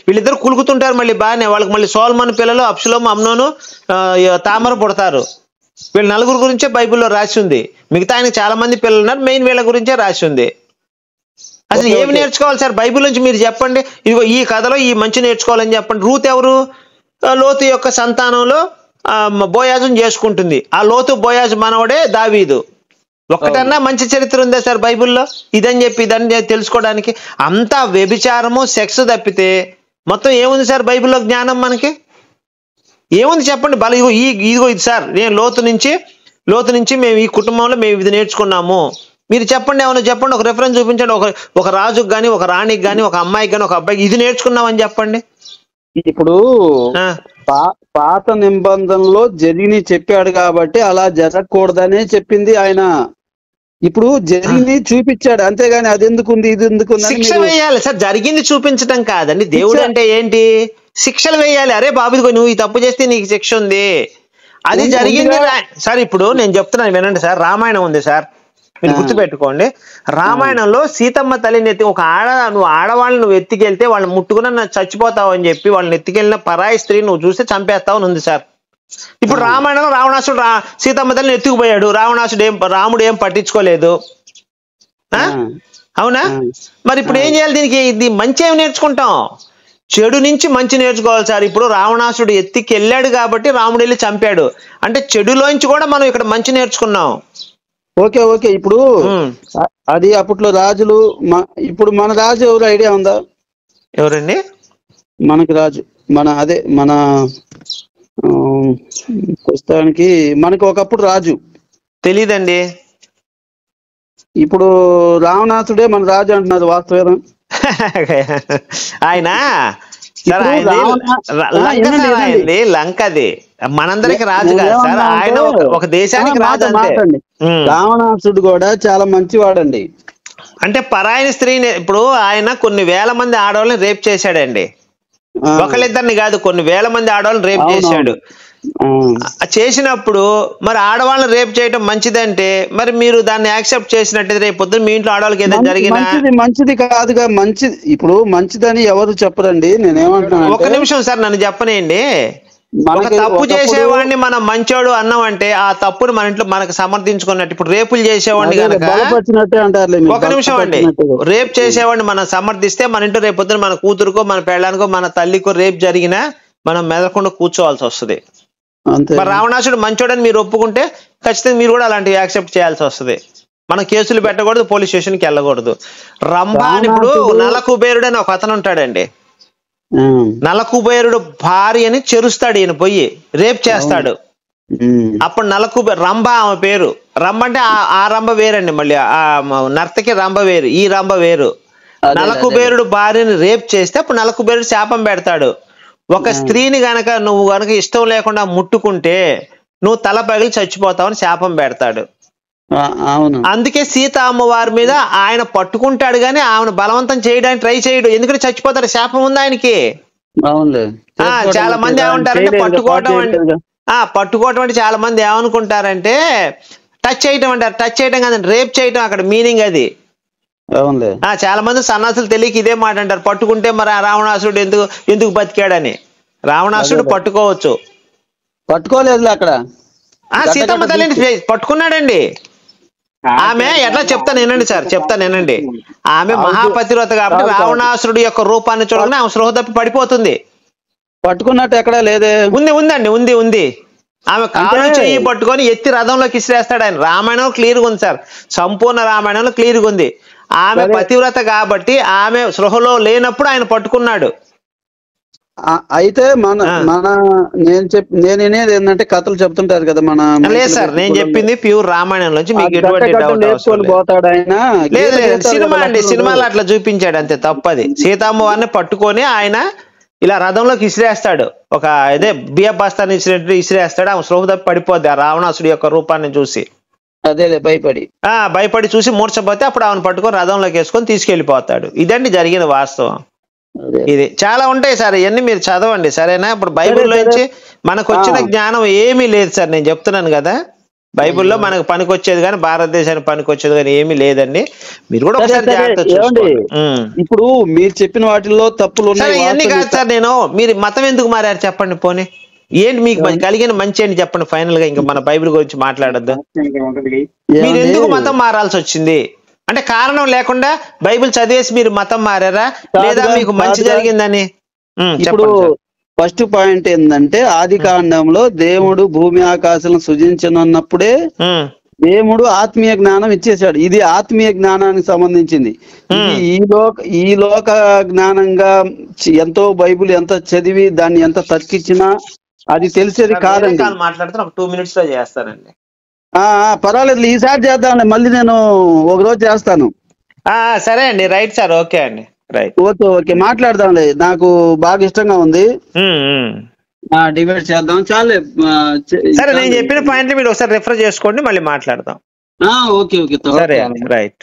వీళ్ళిద్దరు కులుకుతుంటారు మళ్ళీ బాగానే. వాళ్ళకి మళ్ళీ సోల్మన్ పిల్లలు అబ్షలోం అమ్నోను తామర పుడతారు. వీళ్ళ 4 గురించే బైబిల్లో రాసి ఉంది. మిగతా ఆయన చాలా మంది పిల్లలు ఉన్నారు, మెయిన్ వీళ్ళ గురించే రాసి ఉంది. అసలు ఏమి నేర్చుకోవాలి సార్ బైబిల్ నుంచి మీరు చెప్పండి. ఇదిగో ఈ కథలో ఈ మంచి నేర్చుకోవాలని చెప్పండి. రూత్ ఎవరు? లోతు యొక్క సంతానంలో బోయాజుని చేసుకుంటుంది. ఆ లోతు బోయాజు మనవడే దావీదు. ఒక్కటన్నా మంచి చరిత్ర ఉందా సార్ బైబిల్లో? ఇదని చెప్పి ఇదని తెలుసుకోవడానికి అంతా వ్యభిచారము సెక్స్ తప్పితే మొత్తం ఏముంది సార్ బైబిల్లో జ్ఞానం మనకి? ఏముంది చెప్పండి బల ఇదిగో ఇది సార్, నేను లోతు నుంచి మేము ఈ కుటుంబంలో మేము ఇది నేర్చుకున్నాము. మీరు చెప్పండి, ఏమన్నా చెప్పండి, ఒక రెఫరెన్స్ చూపించండి. ఒక రాజుకి కానీ, ఒక రాణికి కానీ, ఒక అమ్మాయికి కానీ, ఒక అబ్బాయికి ఇది నేర్చుకున్నామని చెప్పండి. ఇప్పుడు పాత నిబంధనలో జరిగి చెప్పాడు కాబట్టి అలా జరగకూడదనే చెప్పింది ఆయన. ఇప్పుడు జరిగి చూపించాడు, అంతేగాని అది ఎందుకుంది ఇది ఎందుకుంది. శిక్ష వేయాలి సార్, జరిగింది చూపించడం కాదండి. దేవుడు అంటే ఏంటి? శిక్షలు వేయాలి. అరే బాబు ఇదిగో నువ్వు ఈ తప్పు చేస్తే నీకు శిక్ష ఉంది, అది జరిగింది సార్. ఇప్పుడు నేను చెప్తున్నాను వినండి సార్, రామాయణం ఉంది సార్, మీరు గుర్తుపెట్టుకోండి. రామాయణంలో సీతమ్మ తల్లిని ఎత్తి నువ్వు ఆడవాళ్ళని నువ్వు ఎత్తికెళ్తే వాళ్ళు ముట్టుకున్న చచ్చిపోతావు అని చెప్పి వాళ్ళని ఎత్తికెళ్ళిన పరాయి స్త్రీ నువ్వు చూస్తే చంపేస్తావు అని ఉంది సార్. ఇప్పుడు రామాయణంలో రావణాసుడు సీతమ్మ తల్లిని ఎత్తుకుపోయాడు, రాముడు ఏం పట్టించుకోలేదు, అవునా? మరి ఇప్పుడు ఏం చేయాలి? దీనికి ఇది మంచి ఏమి నేర్చుకుంటాం? చెడు నుంచి మంచి నేర్చుకోవాలి సార్. ఇప్పుడు రావణాసుడు ఎత్తికెళ్ళాడు కాబట్టి రాముడు వెళ్ళి చంపాడు, అంటే చెడులోంచి కూడా మనం ఇక్కడ మంచి నేర్చుకున్నాం. Okay okay. ఇప్పుడు అది అప్పట్లో రాజులు, ఇప్పుడు మన రాజు ఎవరు ఐడియా ఉందా? ఎవరండి మనకి రాజు? మన ప్రస్తుతానికి మనకి ఒకప్పుడు రాజు తెలీదండి. ఇప్పుడు రావణాసుడే మన రాజు అంటున్నారు, వాస్తవేనా? ఆయన లంకది మనందరికి రాజు కాదు సార్, ఆయన ఒక దేశానికి రాజు అంతే. రావణాసుడు కూడా చాలా మంచివాడండి. అంటే పరాయి స్త్రీని, ఇప్పుడు ఆయన కొన్ని వేల మంది ఆడవాళ్ళని రేప్ చేశాడండి, ఒకళ్ళిద్దరిని కాదు, కొన్ని వేల మంది ఆడవాళ్ళని రేప్ చేశాడు. చేసినప్పుడు మరి ఆడవాళ్ళని రేప్ చేయడం మంచిదంటే మరి మీరు దాన్ని యాక్సెప్ట్ చేసినట్టయితే రేపు పొద్దున్న మీ ఇంట్లో ఆడవాళ్ళకి ఏదైనా జరిగినా మంచిది కాదుగా. మంచిది ఇప్పుడు మంచిదని ఎవరు చెప్పరండి. నేనేమంటున్నాను, ఒక నిమిషం సార్ నన్ను చెప్పనేయండి. ఒక తప్పు చేసేవాడిని మనం మంచోడు అన్నామంటే ఆ తప్పుని మన ఇంట్లో మనకు సమర్థించుకున్నట్టు. ఇప్పుడు రేపులు చేసేవాడిని కనుక, ఒక నిమిషం అండి, రేప్ చేసేవాడిని మనం సమర్థిస్తే మన ఇంట్లో రేపు పొద్దున మన కూతురుకో మన పెళ్ళానికో మన తల్లికో రేప్ జరిగినా మనం మెదకుండా కూర్చోవాల్సి వస్తుంది. మరి రావణాసుడు మంచోడని మీరు ఒప్పుకుంటే ఖచ్చితంగా మీరు కూడా అలాంటివి యాక్సెప్ట్ చేయాల్సి వస్తుంది. మనం కేసులు పెట్టకూడదు, పోలీస్ స్టేషన్కి వెళ్ళకూడదు. రంభ అని ఇప్పుడు నలకుబేరుడు అని ఒక అతను ఉంటాడండి, నలకుబేరుడు భార్యని చెరుస్తాడు, ఈయన పోయి రేప్ చేస్తాడు. అప్పుడు రంభ ఆమె పేరు. రంభ అంటే ఆ రంభ వేరండి, మళ్ళీ ఆ నర్తకి రంభ వేరు, ఈ రంభ వేరు. నలకుబేరుడు భార్యని రేప్ చేస్తే అప్పుడు నలకుబేరుడు శాపం పెడతాడు. ఒక స్త్రీని గనక నువ్వు గనక ఇష్టం లేకుండా ముట్టుకుంటే నువ్వు తల పగిలి చచ్చిపోతావని శాపం పెడతాడు. అందుకే సీత అమ్మవారి మీద ఆయన పట్టుకుంటాడు గానీ ఆమెను బలవంతం చేయడానికి ట్రై చేయడు, ఎందుకంటే చచ్చిపోతాడు, శాపం ఉంది ఆయనకి. చాలా మంది ఏమంటారంటే పట్టుకోవటం అంటే చాలా మంది ఏమనుకుంటారంటే టచ్ చేయటం అంటారు. టచ్ చేయటం కాదండి, రేప్ చేయటం అక్కడ మీనింగ్ అది. చాలా మంది సన్నాసులు తెలియక ఇదే మాట అంటారు, పట్టుకుంటే మరి రావణాసుడు ఎందుకు బతికాడని. రావణాసుడు పట్టుకోవచ్చు, పట్టుకోలేదు అక్కడ. సీతమ్మ తల్లిని పట్టుకున్నాడండి. ఆమె ఎట్లా చెప్తాను వినండి సార్, చెప్తాను వినండి. ఆమె మహాపతివ్రత కాబట్టి రావణాసురుడు యొక్క రూపాన్ని చూడగానే ఆమె స్పృహ తప్పి పడిపోతుంది. పట్టుకున్నట్టు ఎక్కడా లేదే? ఉందండి, ఉంది. ఆమె కాలు చెయ్యి పట్టుకొని ఎత్తి రథంలోకి ఇసిరేస్తాడు ఆయన. రామాయణంలో క్లియర్గా ఉంది సార్, సంపూర్ణ రామాయణంలో క్లియర్గా ఉంది. ఆమె పతివ్రత కాబట్టి ఆమె స్పృహలో లేనప్పుడు ఆయన పట్టుకున్నాడు. అయితే నేను ఏంటంటే కథలు చెప్తుంటారు కదా మన. లేదు సార్, నేను చెప్పింది ప్యూర్ రామాయణం నుంచి, మీకు ఎటువంటి డౌట్ పోతాడు ఆయన. లేదు సినిమా అండి, సినిమాలో అట్లా చూపించాడు అంతే, తప్పది. సీతమ్మవారిని పట్టుకొని ఆయన ఇలా రథంలోకి ఇసిరేస్తాడు, ఒక ఇదే బియ్య బస్తాన్ని ఇసిరేస్తాడు. ఆమె స్పృహ తప్పి పడిపోద్ది ఆ రావణాసుడి యొక్క రూపాన్ని చూసి. అదే భయపడి చూసి మూర్చపోతే అప్పుడు ఆమెను పట్టుకొని రథంలోకి వేసుకొని తీసుకెళ్లిపోతాడు. ఇదండి జరిగిన వాస్తవం. ఇది చాలా ఉంటాయి సార్, ఇవన్నీ మీరు చదవండి సరేనా. ఇప్పుడు బైబిల్లో నుంచి మనకు వచ్చిన జ్ఞానం ఏమీ లేదు సార్, నేను చెప్తున్నాను కదా. బైబిల్లో మనకు పనికొచ్చేది కానీ భారతదేశానికి పనికొచ్చేది కానీ ఏమీ లేదండి. మీరు కూడా ఒకసారి జాగ్రత్త చూసుకోండి. ఇప్పుడు మీరు చెప్పిన వాటిల్లో తప్పులు ఇవన్నీ కాదు సార్. మీరు మతం ఎందుకు మారారు చెప్పండి, పోనీ ఏంటి మీకు కలిగిన మంచి ఏంటి చెప్పండి ఫైనల్ గా. ఇంకా మన బైబిల్ గురించి మాట్లాడద్దు. మీరు ఎందుకు మతం మారాల్సి వచ్చింది అంటే కారణం లేకుండా బైబిల్ చదివేసి మీరు మతం మారారా, లేదా మీకు మంచి జరిగిందని? ఇప్పుడు ఫస్ట్ పాయింట్ ఏంటంటే ఆది కాండంలో దేవుడు భూమి ఆకాశాలను సృజించనున్నప్పుడే దేవుడు ఆత్మీయ జ్ఞానం ఇచ్చేసాడు. ఇది ఆత్మీయ జ్ఞానానికి సంబంధించింది. ఈ లోక జ్ఞానంగా ఎంతో బైబిల్ ఎంత చదివి దాన్ని ఎంత తర్కించినా అది తెలిసేది వేరే కాదండి. కాల్ మాట్లాడితే ఒక 2 minutes లో చేస్తానండి. పర్వాలేదు, ఈసారి చేద్దామండి, మళ్ళీ నేను ఒక రోజు చేస్తాను. సరే అండి, రైట్ సార్, ఓకే అండి, రైట్. ఓకే మాట్లాడదాంలే, నాకు బాగా ఇష్టంగా ఉంది. డిబేట్ చేద్దాం, చాలే. సరే, నేను చెప్పిన పాయింట్లు మీరు ఒకసారి రిఫర్ చేసుకోండి, మళ్ళీ మాట్లాడదాం. ఓకే సరే అండి, రైట్.